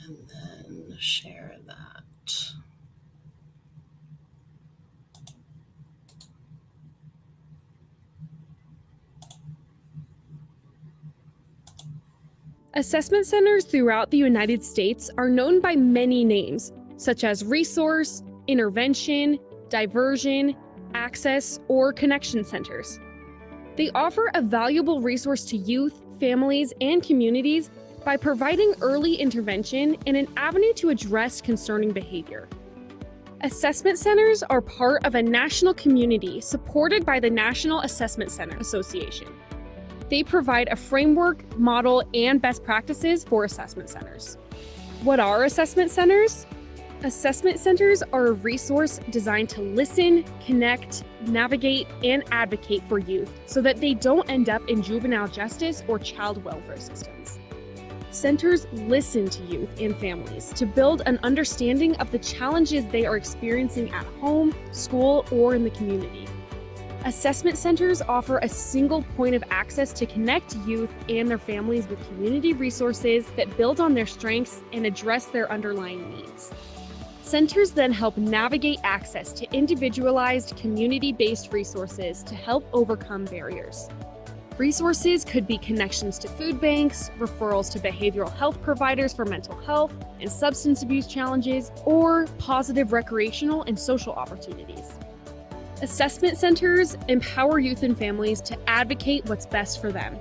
And then share that. Assessment centers throughout the United States are known by many names, such as resource, intervention, diversion, access, or connection centers. They offer a valuable resource to youth, families, and communities by providing early intervention and an avenue to address concerning behavior. Assessment centers are part of a national community supported by the National Assessment Center Association. They provide a framework, model, and best practices for assessment centers. What are assessment centers? Assessment centers are a resource designed to listen, connect, navigate, and advocate for youth so that they don't end up in juvenile justice or child welfare systems. Centers listen to youth and families to build an understanding of the challenges they are experiencing at home, school, or in the community. Assessment centers offer a single point of access to connect youth and their families with community resources that build on their strengths and address their underlying needs. Centers then help navigate access to individualized, community-based resources to help overcome barriers. Resources could be connections to food banks, referrals to behavioral health providers for mental health and substance abuse challenges, or positive recreational and social opportunities. Assessment centers empower youth and families to advocate what's best for them.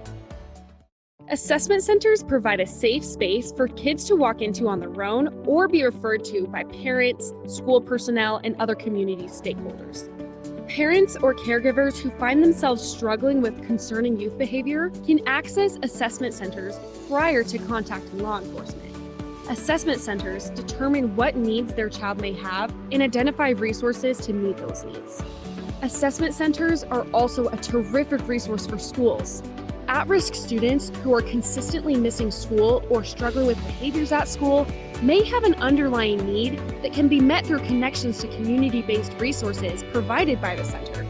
Assessment centers provide a safe space for kids to walk into on their own or be referred to by parents, school personnel, and other community stakeholders. Parents or caregivers who find themselves struggling with concerning youth behavior can access assessment centers prior to contacting law enforcement. Assessment centers determine what needs their child may have and identify resources to meet those needs. Assessment centers are also a terrific resource for schools. At-risk students who are consistently missing school or struggling with behaviors at school may have an underlying need that can be met through connections to community-based resources provided by the center.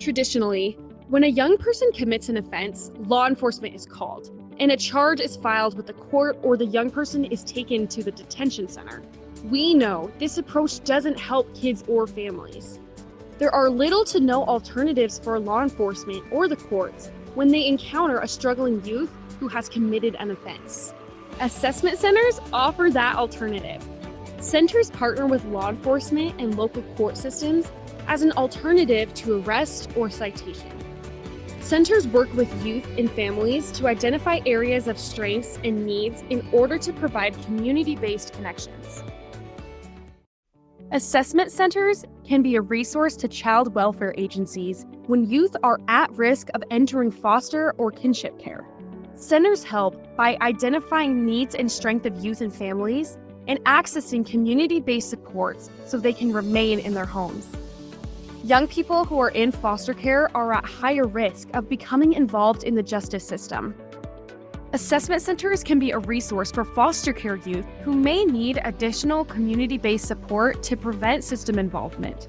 Traditionally, when a young person commits an offense, law enforcement is called, and a charge is filed with the court or the young person is taken to the detention center. We know this approach doesn't help kids or families. There are little to no alternatives for law enforcement or the courts when they encounter a struggling youth who has committed an offense. Assessment centers offer that alternative. Centers partner with law enforcement and local court systems as an alternative to arrest or citation. Centers work with youth and families to identify areas of strengths and needs in order to provide community-based connections. Assessment centers can be a resource to child welfare agencies when youth are at risk of entering foster or kinship care. Centers help by identifying needs and strength of youth and families and accessing community-based supports so they can remain in their homes. Young people who are in foster care are at higher risk of becoming involved in the justice system. Assessment centers can be a resource for foster care youth who may need additional community-based support to prevent system involvement.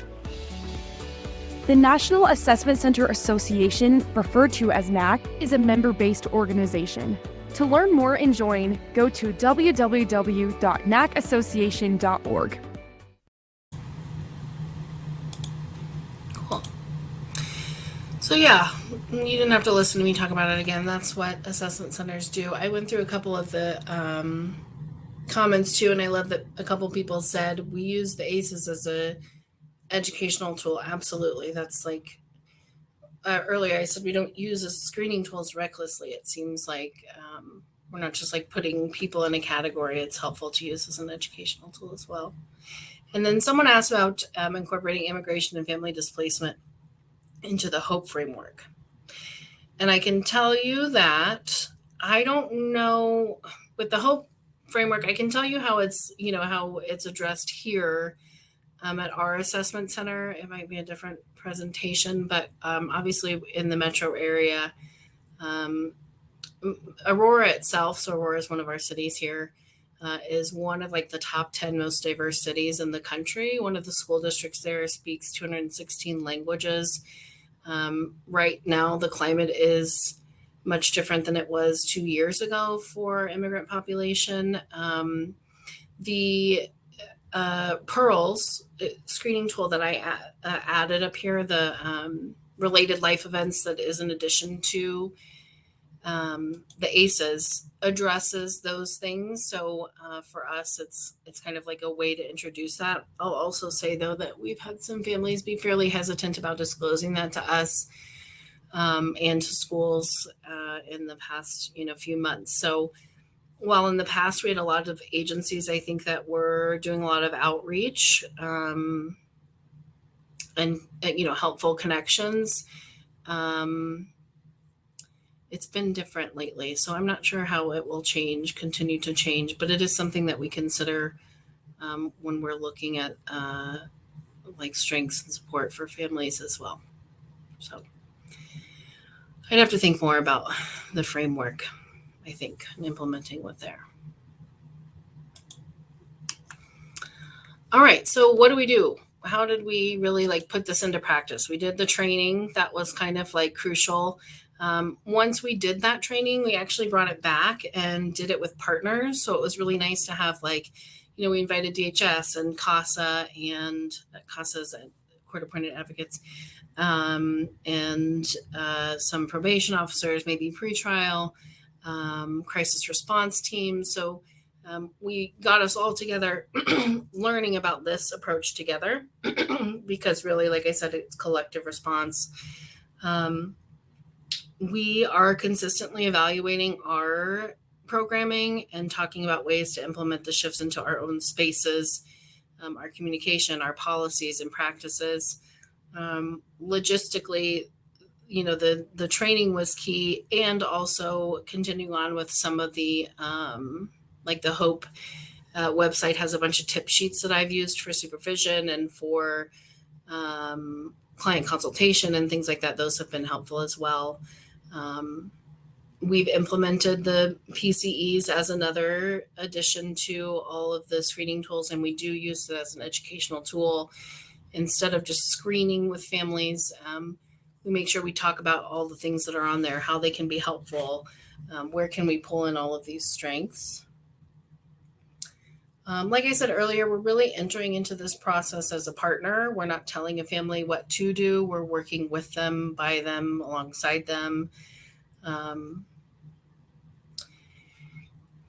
The National Assessment Center Association, referred to as NAC, is a member-based organization. To learn more and join, go to www.nacassociation.org. Cool. So yeah, you didn't have to listen to me talk about it again. That's what assessment centers do. I went through a couple of the comments too, and I love that a couple people said we use the ACEs as a educational tool. Absolutely. That's like earlier I said we don't use as screening tools recklessly. It seems like we're not just like putting people in a category. It's helpful to use as an educational tool as well. And then someone asked about incorporating immigration and family displacement into the HOPE framework. And I can tell you that I don't know with the HOPE framework, I can tell you how it's, how it's addressed here at our assessment center. It might be a different presentation, but obviously in the metro area, Aurora itself, so Aurora is one of our cities here, is one of like the top 10 most diverse cities in the country. One of the school districts there speaks 216 languages. Right now, the climate is much different than it was 2 years ago for immigrant population. The Pearls screening tool that I added up here, the related life events that is in addition to the ACEs, addresses those things. So for us, it's kind of like a way to introduce that. I'll also say though that we've had some families be fairly hesitant about disclosing that to us and to schools in the past few months. So while in the past we had a lot of agencies, I think that were doing a lot of outreach and helpful connections. It's been different lately, so I'm not sure how it will continue to change, but it is something that we consider when we're looking at like strengths and support for families as well. So I'd have to think more about the framework, I think, and implementing what's there. All right, so what do we do? How did we really like put this into practice? We did the training. That was kind of like crucial. Once we did that training, we actually brought it back and did it with partners. So it was really nice to have we invited DHS and CASA and CASA's court-appointed advocates and some probation officers, maybe pretrial, crisis response teams. So we got us all together learning about this approach together because really, like I said, it's collective response. We are consistently evaluating our programming and talking about ways to implement the shifts into our own spaces. our communication, our policies and practices. Logistically, the training was key, and also continuing on with some of the, like the Hope website has a bunch of tip sheets that I've used for supervision and for client consultation and things like that. Those have been helpful as well. We've implemented the PCEs as another addition to all of the screening tools, and we do use it as an educational tool. Instead of just screening with families, we make sure we talk about all the things that are on there, how they can be helpful, where can we pull in all of these strengths. Like I said earlier, we're really entering into this process as a partner. We're not telling a family what to do. We're working with them, by them, alongside them.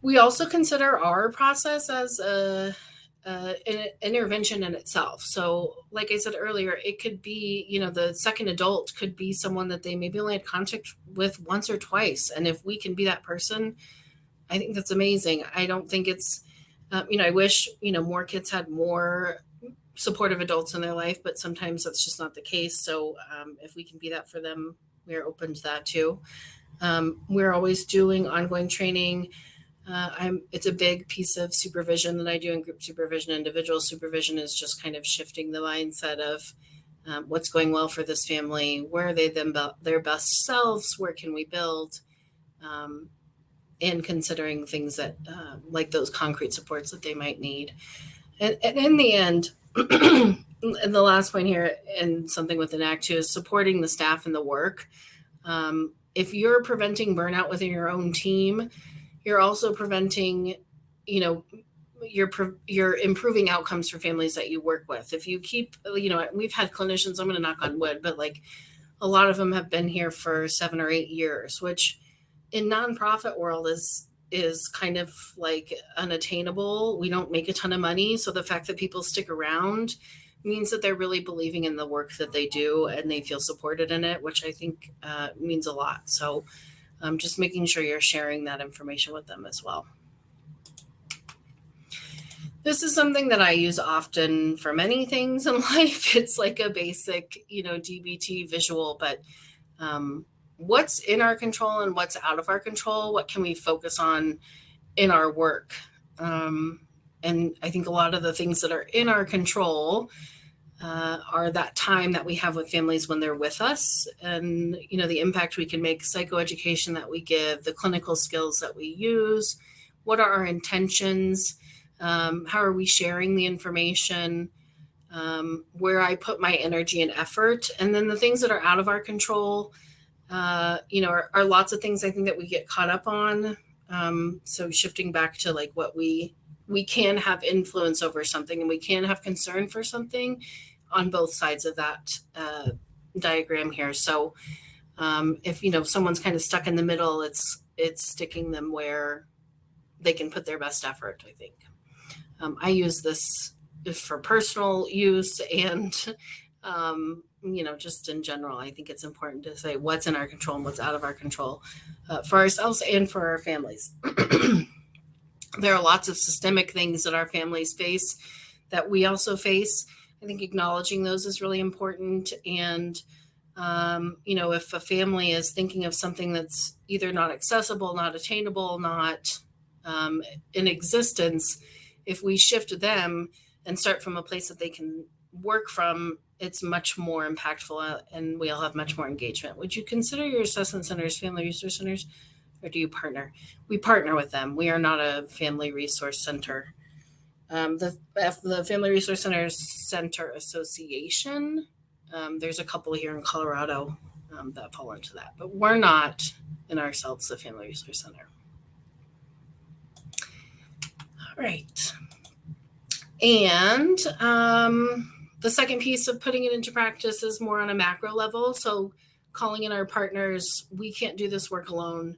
We also consider our process as an intervention in itself. So like I said earlier, it could be, the second adult could be someone that they maybe only had contact with once or twice. And if we can be that person, I think that's amazing. I don't think it's, I wish, more kids had more supportive adults in their life, but sometimes that's just not the case. So if we can be that for them, we're open to that too. We're always doing ongoing training. It's a big piece of supervision that I do in group supervision. Individual supervision is just kind of shifting the mindset of what's going well for this family, where are they their best selves, where can we build, and considering things that like those concrete supports that they might need. And in the end, and the last point here, and something with Act 2, is supporting the staff and the work. If you're preventing burnout within your own team, you're also preventing, you're improving outcomes for families that you work with. If you keep, we've had clinicians, I'm going to knock on wood, but like a lot of them have been here for 7 or 8 years, which in nonprofit world is kind of like unattainable. We don't make a ton of money. So the fact that people stick around means that they're really believing in the work that they do and they feel supported in it, which I think means a lot. So just making sure you're sharing that information with them as well. This is something that I use often for many things in life. It's like a basic, DBT visual, but what's in our control and what's out of our control? What can we focus on in our work? And I think a lot of the things that are in our control are that time that we have with families when they're with us, and the impact we can make, psychoeducation that we give, the clinical skills that we use, what are our intentions, how are we sharing the information, where I put my energy and effort. And then the things that are out of our control, are lots of things I think that we get caught up on. So shifting back to like what we can have influence over something, and we can have concern for something on both sides of that diagram here. So if someone's kind of stuck in the middle, it's sticking them where they can put their best effort, I think. I use this for personal use and just in general. I think it's important to say what's in our control and what's out of our control for ourselves and for our families. There are lots of systemic things that our families face that we also face. I think acknowledging those is really important. And, if a family is thinking of something that's either not accessible, not attainable, not in existence, if we shift them and start from a place that they can work from, it's much more impactful and we'll have much more engagement. Would you consider your assessment centers family resource centers, or do you partner? We partner with them. We are not a family resource center. The Family Resource Center Association, there's a couple here in Colorado that fall into that, but we're not in ourselves a family resource center. All right. And the second piece of putting it into practice is more on a macro level. So calling in our partners, we can't do this work alone.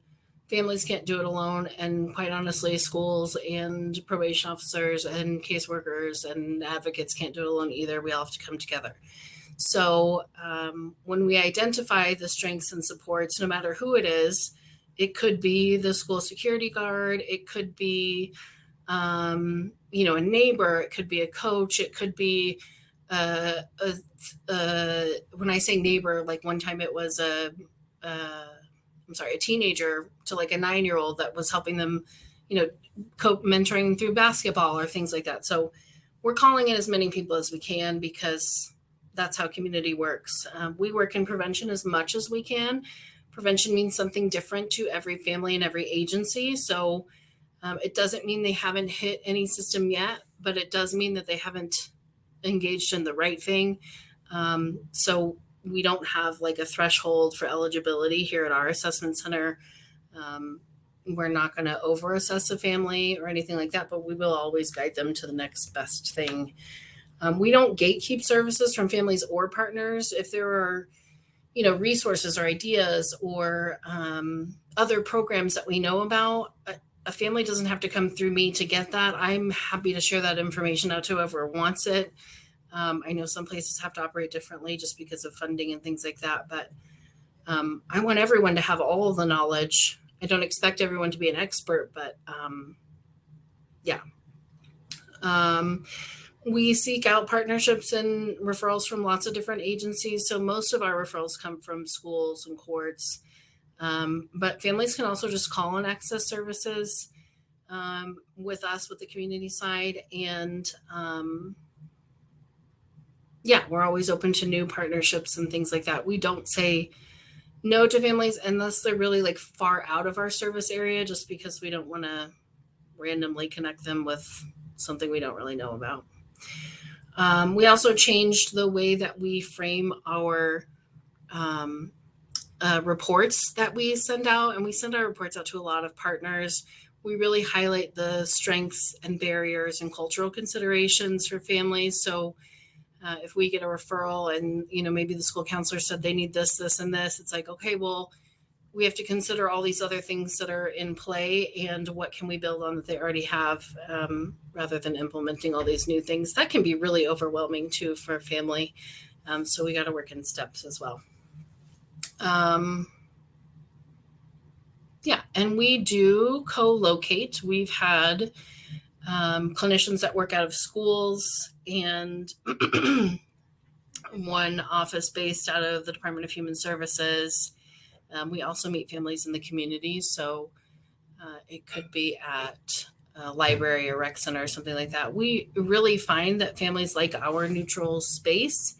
Families can't do it alone. And quite honestly, schools and probation officers and caseworkers and advocates can't do it alone either. We all have to come together. So when we identify the strengths and supports, no matter who it is, it could be the school security guard, it could be A neighbor, it could be a coach, it could be when I say neighbor, like one time it was a teenager to like a 9-year-old that was helping them, cope mentoring through basketball or things like that. So we're calling in as many people as we can because that's how community works. We work in prevention as much as we can. Prevention means something different to every family and every agency. So it doesn't mean they haven't hit any system yet, but it does mean that they haven't engaged in the right thing. So we don't have like a threshold for eligibility here at our assessment center. We're not going to over assess a family or anything like that, but we will always guide them to the next best thing. We don't gatekeep services from families or partners. If there are, resources or ideas or other programs that we know about, a family doesn't have to come through me to get that. I'm happy to share that information out to whoever wants it. I know some places have to operate differently just because of funding and things like that, but I want everyone to have all of the knowledge. I don't expect everyone to be an expert, but yeah. We seek out partnerships and referrals from lots of different agencies. So most of our referrals come from schools and courts. But families can also just call and access services with us, with the community side. And we're always open to new partnerships and things like that. We don't say no to families unless they're really like far out of our service area, just because we don't want to randomly connect them with something we don't really know about. We also changed the way that we frame our reports that we send out, and we send our reports out to a lot of partners. We really highlight the strengths and barriers and cultural considerations for families. So if we get a referral and, maybe the school counselor said they need this, this, and this, it's like, okay, well, we have to consider all these other things that are in play and what can we build on that they already have, rather than implementing all these new things. That can be really overwhelming too for a family. So we got to work in steps as well. And we do co-locate. We've had clinicians that work out of schools and one office based out of the Department of Human Services. We also meet families in the community. So it could be at a library or rec center or something like that. We really find that families like our neutral space.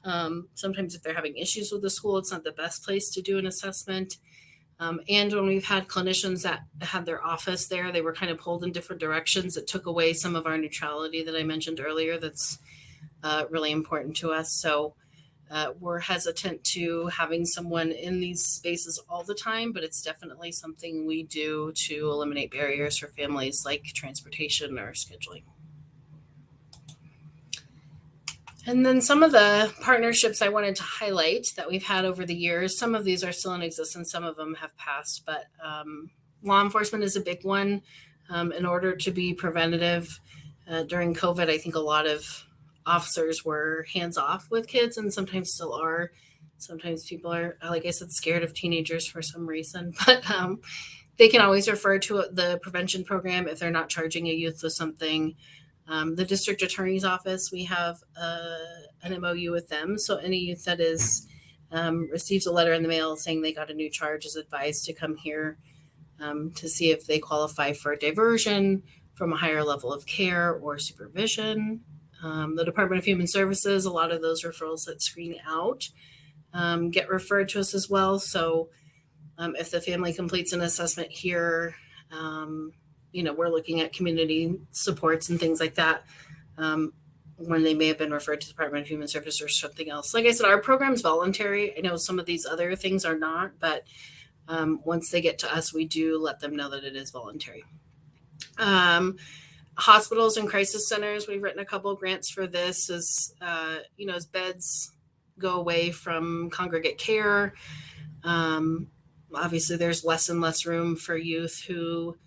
Sometimes if they're having issues with the school, it's not the best place to do an assessment. And when we've had clinicians that had their office there, they were kind of pulled in different directions. It took away some of our neutrality that I mentioned earlier. That's really important to us. So we're hesitant to having someone in these spaces all the time, but it's definitely something we do to eliminate barriers for families like transportation or scheduling. And then some of the partnerships I wanted to highlight that we've had over the years, some of these are still in existence, some of them have passed, but law enforcement is a big one. In order to be preventative during COVID, I think a lot of officers were hands off with kids and sometimes still are. Sometimes people are, like I said, scared of teenagers for some reason, but they can always refer to the prevention program if they're not charging a youth with something. The district attorney's office, we have an MOU with them. So any youth that is receives a letter in the mail saying they got a new charge is advised to come here to see if they qualify for a diversion from a higher level of care or supervision. The Department of Human Services, a lot of those referrals that screen out get referred to us as well. So if the family completes an assessment here, we're looking at community supports and things like that when they may have been referred to the Department of Human Services or something else. Like I said, our program's voluntary. I know some of these other things are not, but once they get to us, we do let them know that it is voluntary. Hospitals and crisis centers, we've written a couple of grants for this as beds go away from congregate care. Obviously, there's less and less room for youth to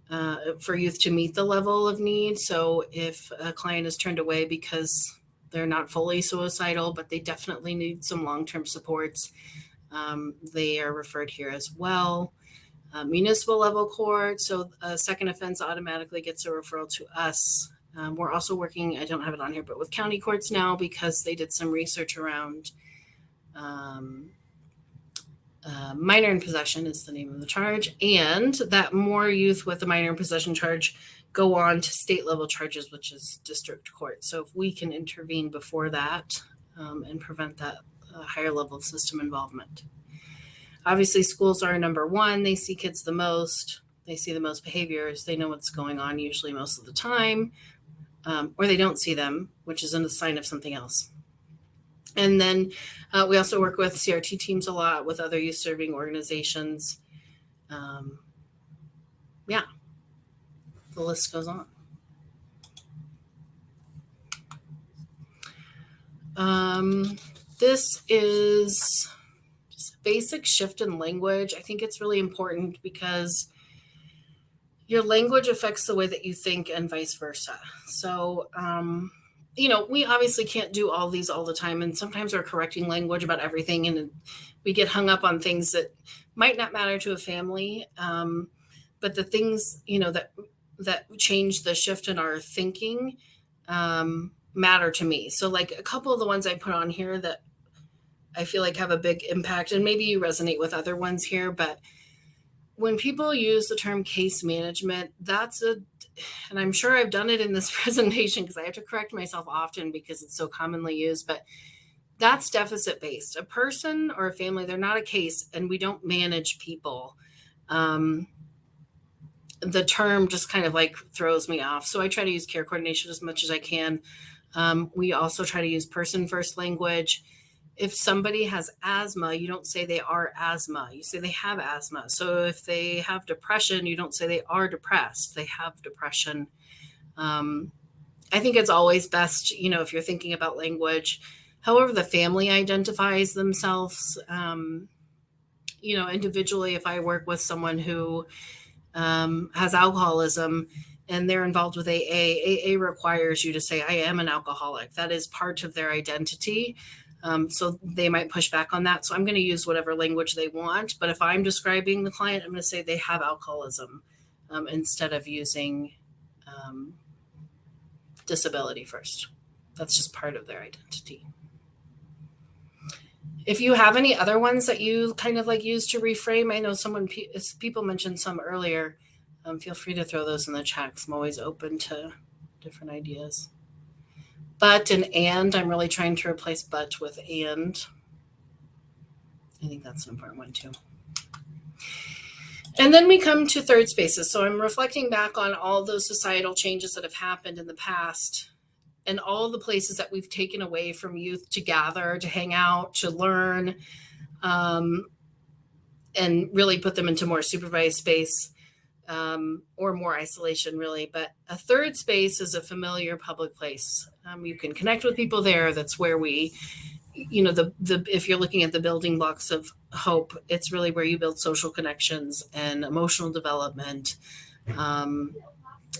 meet the level of need. So if a client is turned away because they're not fully suicidal, but they definitely need some long-term supports, they are referred here as well. municipal level court. So a second offense automatically gets a referral to us. We're also working, I don't have it on here, but with county courts now because they did some research around minor in possession is the name of the charge, and that more youth with the minor in possession charge go on to state level charges, which is district court. So if we can intervene before that and prevent that higher level of system involvement. Obviously, schools are number one. They see kids the most. They see the most behaviors. They know what's going on usually most of the time, or they don't see them, which is a sign of something else. And then we also work with CRT teams a lot, with other youth serving organizations. Yeah, the list goes on. This is just a basic shift in language. I think it's really important because your language affects the way that you think and vice versa. So, we obviously can't do all these all the time. And sometimes we're correcting language about everything. And we get hung up on things that might not matter to a family. But the things, that change the shift in our thinking matter to me. So like a couple of the ones I put on here that I feel like have a big impact, and maybe you resonate with other ones here, but when people use the term case management, and I'm sure I've done it in this presentation because I have to correct myself often because it's so commonly used, but that's deficit based. A person or a family, they're not a case, and we don't manage people. The term just kind of like throws me off. So I try to use care coordination as much as I can. We also try to use person first language. If somebody has asthma, you don't say they are asthma. You say they have asthma. So if they have depression, you don't say they are depressed. They have depression. I think it's always best, if you're thinking about language, however the family identifies themselves, individually, if I work with someone who has alcoholism and they're involved with AA requires you to say, I am an alcoholic. That is part of their identity. So they might push back on that. So I'm going to use whatever language they want. But if I'm describing the client, I'm going to say they have alcoholism instead of using disability first. That's just part of their identity. If you have any other ones that you kind of like use to reframe, I know people mentioned some earlier. Feel free to throw those in the chat. I'm always open to different ideas. But and, I'm really trying to replace but with and. I think that's an important one too. And then we come to third spaces. So I'm reflecting back on all those societal changes that have happened in the past and all the places that we've taken away from youth to gather, to hang out, to learn, and really put them into more supervised space. Or more isolation, really. But a third space is a familiar public place. You can connect with people there. That's where we, if you're looking at the building blocks of hope, it's really where you build social connections and emotional development. And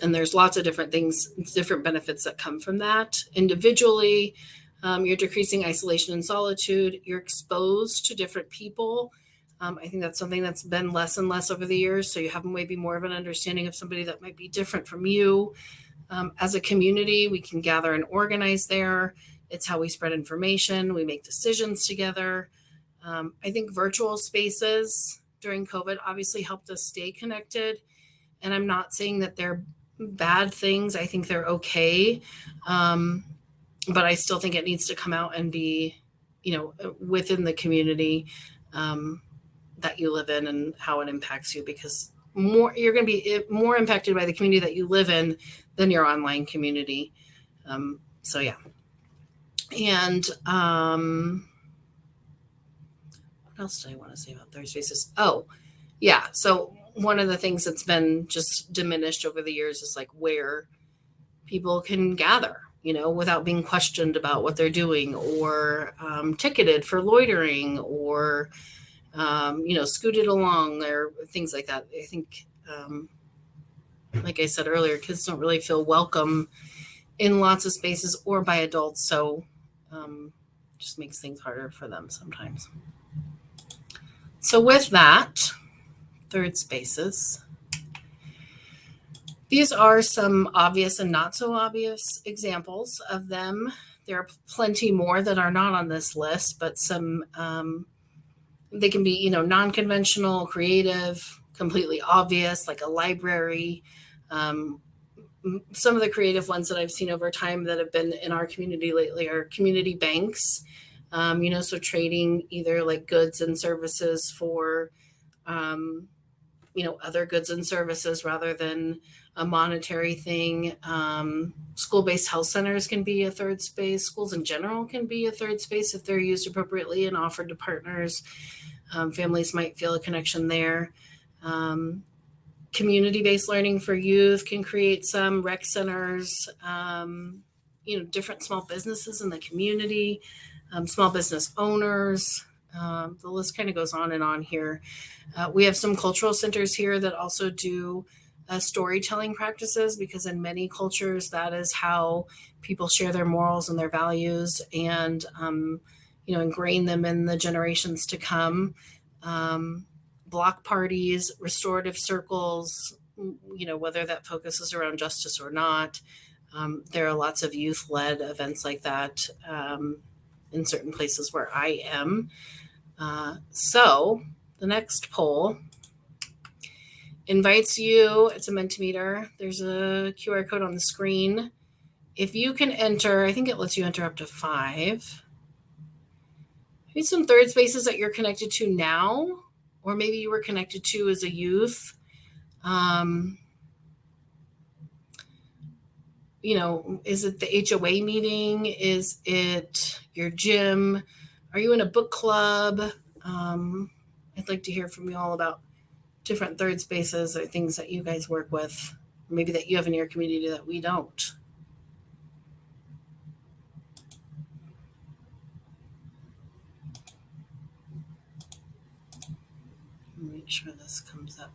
there's lots of different things, different benefits that come from that. Individually, you're decreasing isolation and solitude. You're exposed to different people. I think that's something that's been less and less over the years. So you have maybe more of an understanding of somebody that might be different from you. As a community, we can gather and organize there. It's how we spread information. We make decisions together. I think virtual spaces during COVID obviously helped us stay connected. And I'm not saying that they're bad things. I think they're okay. But I still think it needs to come out and be, within the community that you live in and how it impacts you, because you're going to be more impacted by the community that you live in than your online community. So yeah. And what else do I want to say about third spaces? Oh, yeah. So one of the things that's been just diminished over the years is like where people can gather, without being questioned about what they're doing or ticketed for loitering or scooted along or things like that. I think, like I said earlier, kids don't really feel welcome in lots of spaces or by adults. So just makes things harder for them sometimes. So with that, third spaces. These are some obvious and not so obvious examples of them. There are plenty more that are not on this list, but some they can be, non-conventional, creative, completely obvious, like a library. Some of the creative ones that I've seen over time that have been in our community lately are community banks. So trading either like goods and services for, other goods and services rather than a monetary thing. School-based health centers can be a third space. Schools in general can be a third space if they're used appropriately and offered to partners. Families might feel a connection there. Community-based learning for youth can create some rec centers, different small businesses in the community, small business owners. The list kind of goes on and on here. We have some cultural centers here that also do storytelling practices, because in many cultures, that is how people share their morals and their values and, ingrain them in the generations to come. Block parties, restorative circles, whether that focuses around justice or not. There are lots of youth-led events like that in certain places where I am. So the next poll invites you, it's a Mentimeter. There's a QR code on the screen. If you can enter, I think it lets you enter up to 5. Maybe some third spaces that you're connected to now, or maybe you were connected to as a youth. Is it the HOA meeting? Is it your gym? Are you in a book club? I'd like to hear from you all about different third spaces or things that you guys work with, or maybe that you have in your community that we don't. Make sure this comes up.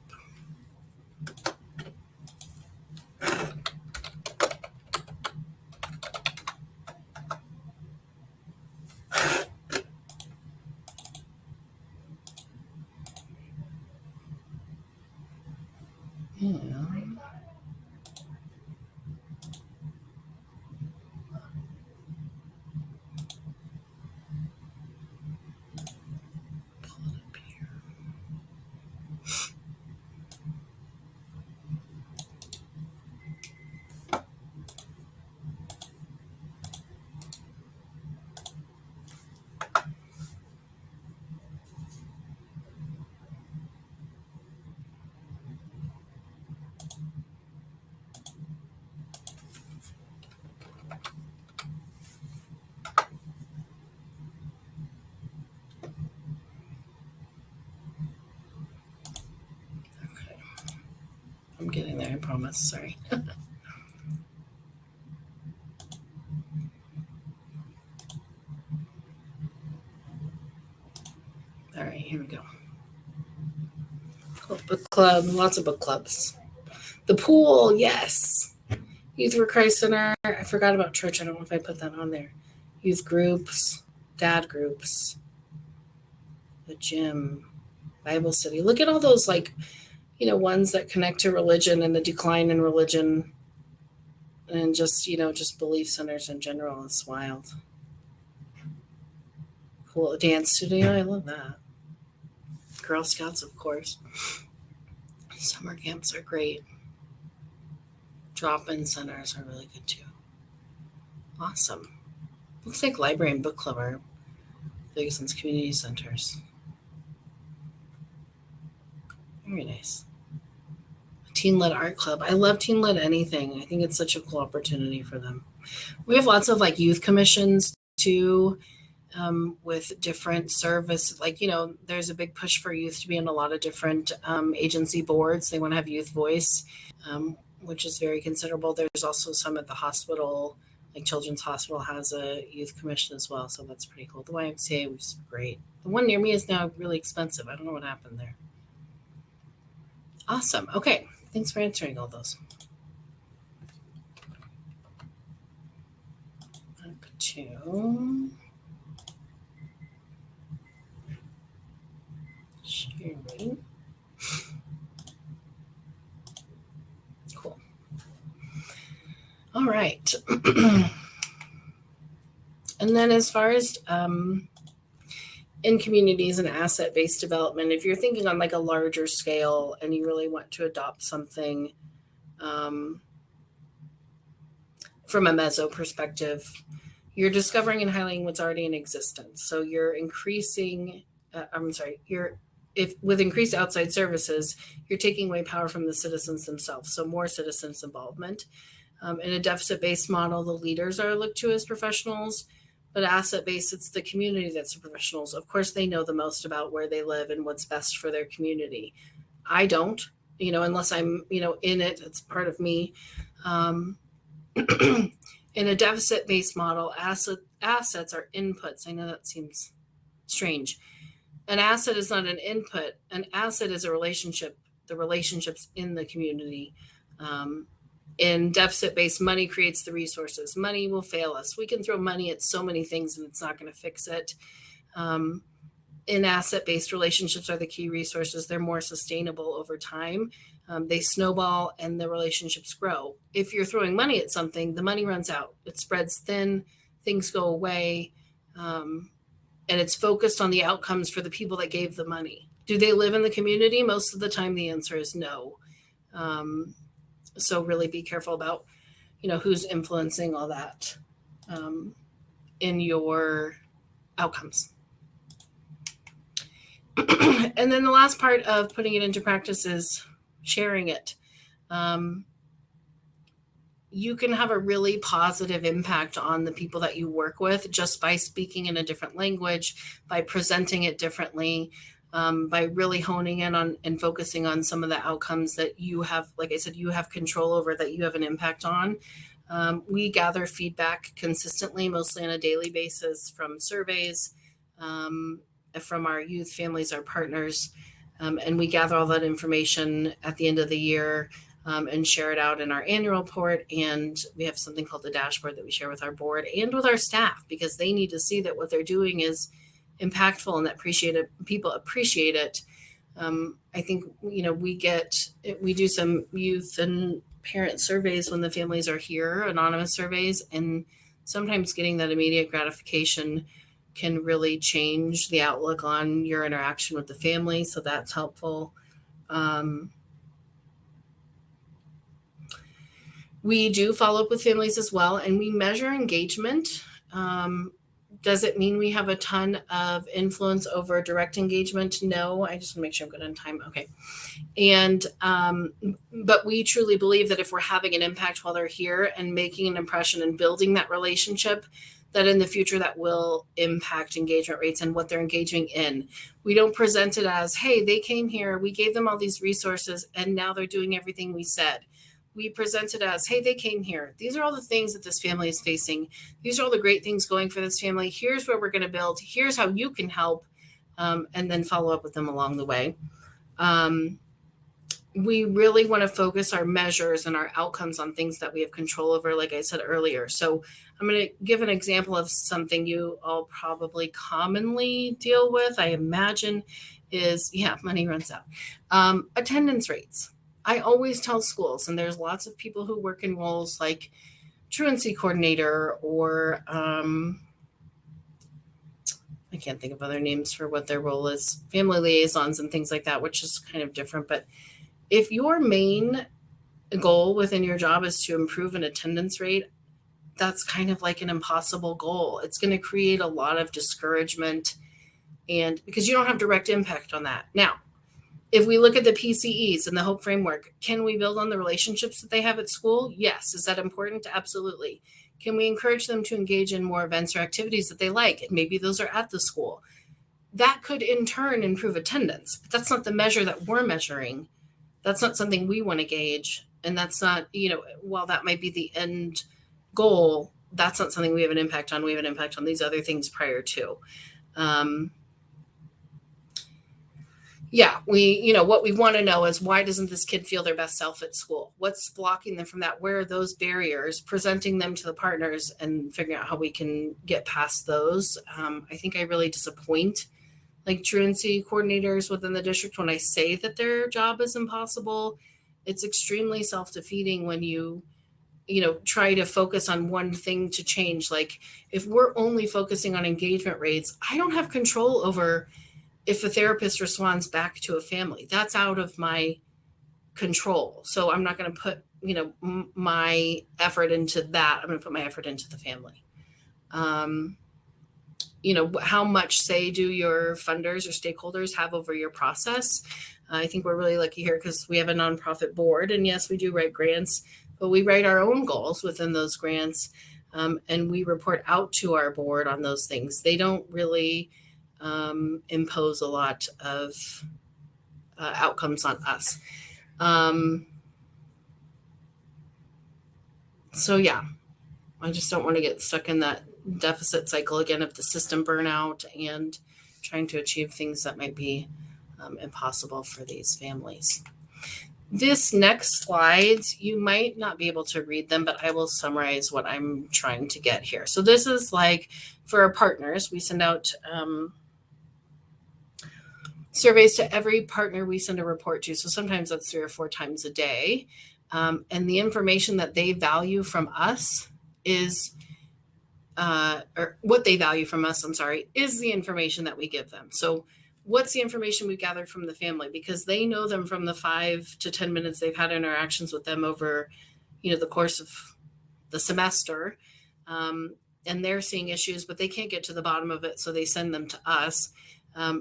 Yeah. Pull it up here. Okay. I'm getting there, I promise. Sorry. All right, here we go. Cool. Book club, lots of book clubs. The pool, yes. Youth for Christ Center. I forgot about church. I don't know if I put that on there. Youth groups, dad groups, the gym, Bible study. Look at all those ones that connect to religion and the decline in religion and just belief centers in general. It's wild. Cool. Dance studio. I love that. Girl Scouts, of course. Summer camps are great. Drop-in centers are really good too. Awesome. Looks like library and book club are Ferguson's community centers. Very nice. Teen-led art club. I love teen-led anything. I think it's such a cool opportunity for them. We have lots of youth commissions too, with different service. There's a big push for youth to be in a lot of different agency boards. They want to have youth voice, which is very considerable. There's also some at the hospital, like Children's Hospital has a youth commission as well. So that's pretty cool. The YMCA was great. The one near me is now really expensive. I don't know what happened there. Awesome. Okay. Thanks for answering all those. Up to sharing. All right. And then as far as in communities and asset-based development, if you're thinking on like a larger scale and you really want to adopt something from a meso perspective, you're discovering and highlighting what's already in existence. So you're increasing, if with increased outside services, you're taking away power from the citizens themselves. So more citizens involvement. In a deficit-based model, the leaders are looked to as professionals, but asset-based, it's the community that's the professionals. Of course, they know the most about where they live and what's best for their community. I don't, unless I'm, in it, it's part of me. In a deficit-based model, assets are inputs. I know that seems strange. An asset is not an input. An asset is a relationship, the relationships in the community. In deficit-based, money creates the resources. Money will fail us. We can throw money at so many things and it's not going to fix it. In asset-based, relationships are the key resources. They're more sustainable over time. They snowball and the relationships grow. If you're throwing money at something, the money runs out. It spreads thin, things go away, and it's focused on the outcomes for the people that gave the money. Do they live in the community? Most of the time, the answer is no. So really be careful about, who's influencing all that in your outcomes. And then the last part of putting it into practice is sharing it. You can have a really positive impact on the people that you work with just by speaking in a different language, by presenting it differently, by really honing in on and focusing on some of the outcomes that you have, like I said, you have control over, that you have an impact on. We gather feedback consistently, mostly on a daily basis, from surveys, from our youth, families, our partners. And we gather all that information at the end of the year and share it out in our annual report. And we have something called the dashboard that we share with our board and with our staff, because they need to see that what they're doing is impactful and that people appreciate it. I think, we do some youth and parent surveys when the families are here, anonymous surveys, and sometimes getting that immediate gratification can really change the outlook on your interaction with the family. So that's helpful. We do follow up with families as well, and we measure engagement. Does it mean we have a ton of influence over direct engagement? No, I just want to make sure I'm good on time. Okay. And, but we truly believe that if we're having an impact while they're here and making an impression and building that relationship, that in the future that will impact engagement rates and what they're engaging in. We don't present it as, hey, they came here, we gave them all these resources, and now they're doing everything we said. We present it as, hey, they came here. These are all the things that this family is facing. These are all the great things going for this family. Here's where we're going to build. Here's how you can help, and then follow up with them along the way. We really want to focus our measures and our outcomes on things that we have control over, like I said earlier. So I'm going to give an example of something you all probably commonly deal with, I imagine, is, money runs out. Attendance rates. I always tell schools, and there's lots of people who work in roles like truancy coordinator or I can't think of other names for what their role is, family liaisons and things like that, which is kind of different. But if your main goal within your job is to improve an attendance rate, that's kind of like an impossible goal. It's going to create a lot of discouragement, and because you don't have direct impact on that. Now, if we look at the PCEs and the HOPE framework, can we build on the relationships that they have at school? Yes. Is that important? Absolutely. Can we encourage them to engage in more events or activities that they like? Maybe those are at the school. That could in turn improve attendance, but that's not the measure that we're measuring. That's not something we want to gauge. And that's not, while that might be the end goal, that's not something we have an impact on. We have an impact on these other things prior to. What we want to know is, why doesn't this kid feel their best self at school? What's blocking them from that? Where are those barriers? Presenting them to the partners and figuring out how we can get past those. I think I really disappoint like truancy coordinators within the district when I say that their job is impossible. It's extremely self-defeating when you try to focus on one thing to change. Like if we're only focusing on engagement rates, I don't have control over if a therapist responds back to a family. That's out of my control. So I'm not going to put, my effort into that. I'm going to put my effort into the family. How much say do your funders or stakeholders have over your process? I think we're really lucky here because we have a nonprofit board, and yes, we do write grants, but we write our own goals within those grants, and we report out to our board on those things. They don't really impose a lot of outcomes on us. So yeah, I just don't want to get stuck in that deficit cycle again of the system burnout and trying to achieve things that might be impossible for these families. This next slides, you might not be able to read them, but I will summarize what I'm trying to get here. So this is like for our partners, we send out surveys to every partner we send a report to. So sometimes that's 3 or 4 times a day. And the information that they value from us is, or what they value from us, is the information that we give them. So what's the information we gathered from the family? Because they know them from the 5 to 10 minutes they've had interactions with them over, the course of the semester. And they're seeing issues, but they can't get to the bottom of it. So they send them to us.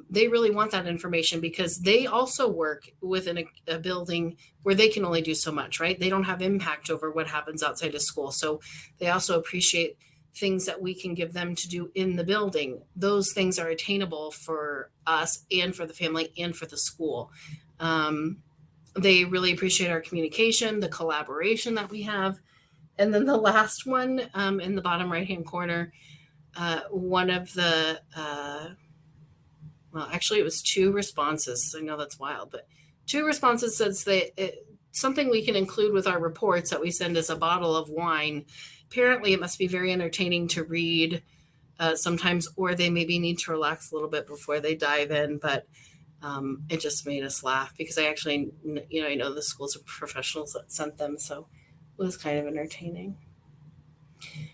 They really want that information because they also work within a building where they can only do so much, right? They don't have impact over what happens outside of school. So they also appreciate things that we can give them to do in the building. Those things are attainable for us and for the family and for the school. They really appreciate our communication, the collaboration that we have. And then the last one in the bottom right-hand corner, one of the, well, actually it was 2 responses. I know that's wild, but 2 responses says that something we can include with our reports that we send as a bottle of wine. Apparently it must be very entertaining to read sometimes, or they maybe need to relax a little bit before they dive in. But it just made us laugh because I actually, I know the schools of professionals that sent them. So it was kind of entertaining.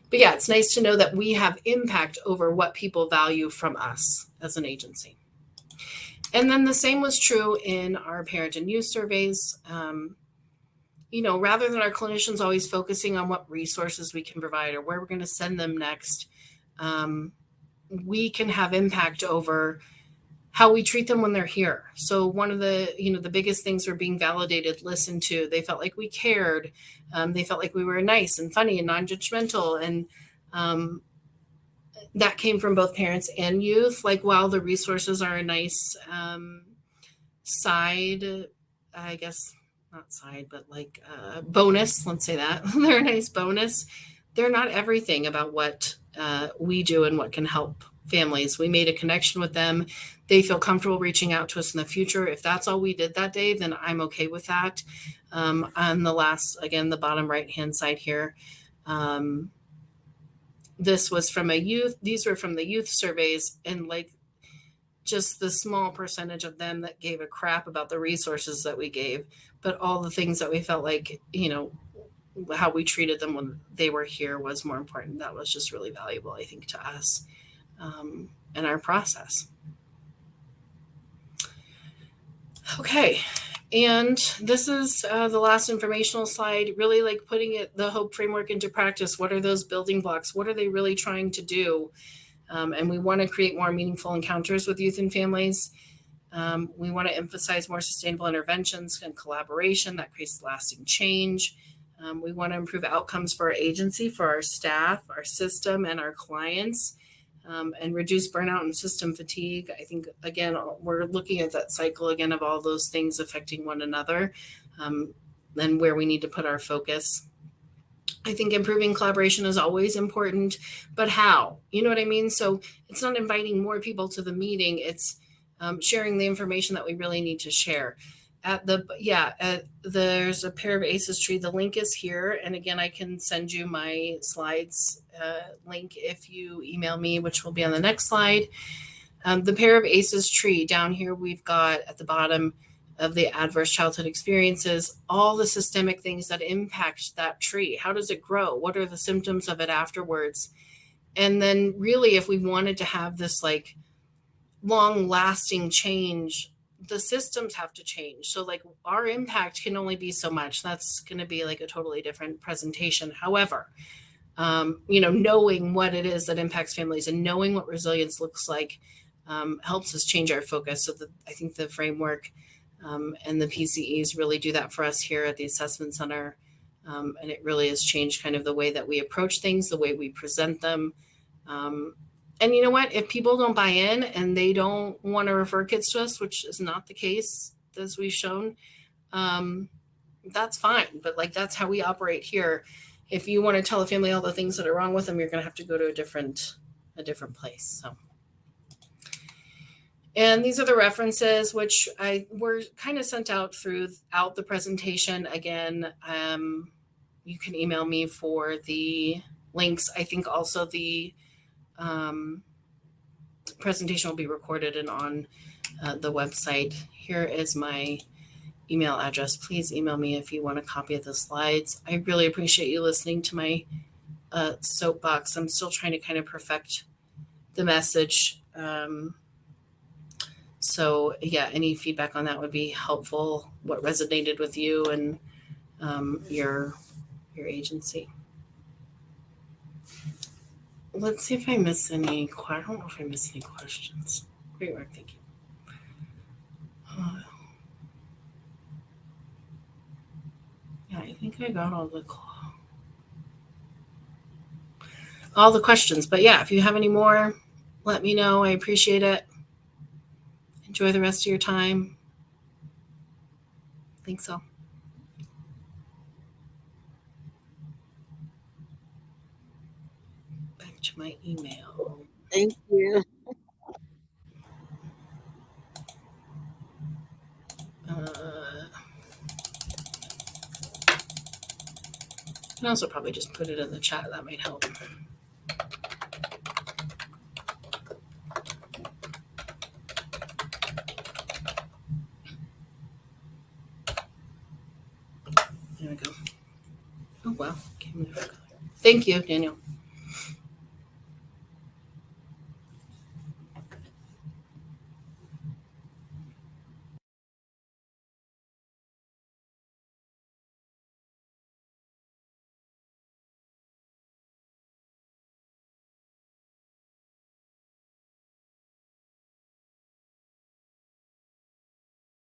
But yeah, it's nice to know that we have impact over what people value from us as an agency. And then the same was true in our parent and youth surveys. Rather than our clinicians always focusing on what resources we can provide or where we're going to send them next, we can have impact over how we treat them when they're here. So one of the, the biggest things were being validated, listened to. They felt like we cared. They felt like we were nice and funny and non-judgmental. And that came from both parents and youth. Like, while the resources are a nice side, I guess, not side, but like bonus, let's say that. They're a nice bonus. They're not everything about what we do and what can help families. We made a connection with them. They feel comfortable reaching out to us in the future. If that's all we did that day, then I'm okay with that. On the last, again, the bottom right-hand side here, this was from a youth. These were from the youth surveys, and like just the small percentage of them that gave a crap about the resources that we gave, but all the things that we felt like, how we treated them when they were here was more important. That was just really valuable, I think, to us in our process. Okay. And this is the last informational slide, really like putting the HOPE framework into practice. What are those building blocks? What are they really trying to do? And we want to create more meaningful encounters with youth and families. We want to emphasize more sustainable interventions and collaboration that creates lasting change. We want to improve outcomes for our agency, for our staff, our system, and our clients, and reduce burnout and system fatigue. I think, again, we're looking at that cycle again of all those things affecting one another, and where we need to put our focus. I think improving collaboration is always important, but how? You know what I mean? So it's not inviting more people to the meeting. It's sharing the information that we really need to share. There's a Pair of Aces tree. The link is here. And again, I can send you my slides link if you email me, which will be on the next slide. The Pair of Aces tree down here, we've got at the bottom of the adverse childhood experiences, all the systemic things that impact that tree. How does it grow? What are the symptoms of it afterwards? And then really, if we wanted to have this like long lasting change, the systems have to change. So like our impact can only be so much. That's going to be like a totally different presentation. However, knowing what it is that impacts families and knowing what resilience looks like helps us change our focus. So I think the framework and the PCEs really do that for us here at the assessment center. And it really has changed kind of the way that we approach things, the way we present them. And you know what? If people don't buy in and they don't want to refer kids to us, which is not the case, as we've shown, that's fine. But like, that's how we operate here. If you want to tell a family all the things that are wrong with them, you're going to have to go to a different place. So, and these are the references, which were kind of sent out throughout the presentation. Again, you can email me for the links. I think also the presentation will be recorded and on the website. Here is my email address. Please email me if you want a copy of the slides. I really appreciate you listening to my soapbox. I'm still trying to kind of perfect the message. So yeah, any feedback on that would be helpful. What resonated with you and your agency. Let's see if I miss any. I don't know if I missed any questions. Great work, thank you. Yeah, I think I got all the questions. But yeah, if you have any more, let me know. I appreciate it. Enjoy the rest of your time. Thanks so. Back to my email. Thank you. I can also probably just put it in the chat. That might help. There we go. Oh, wow. Thank you, Daniel.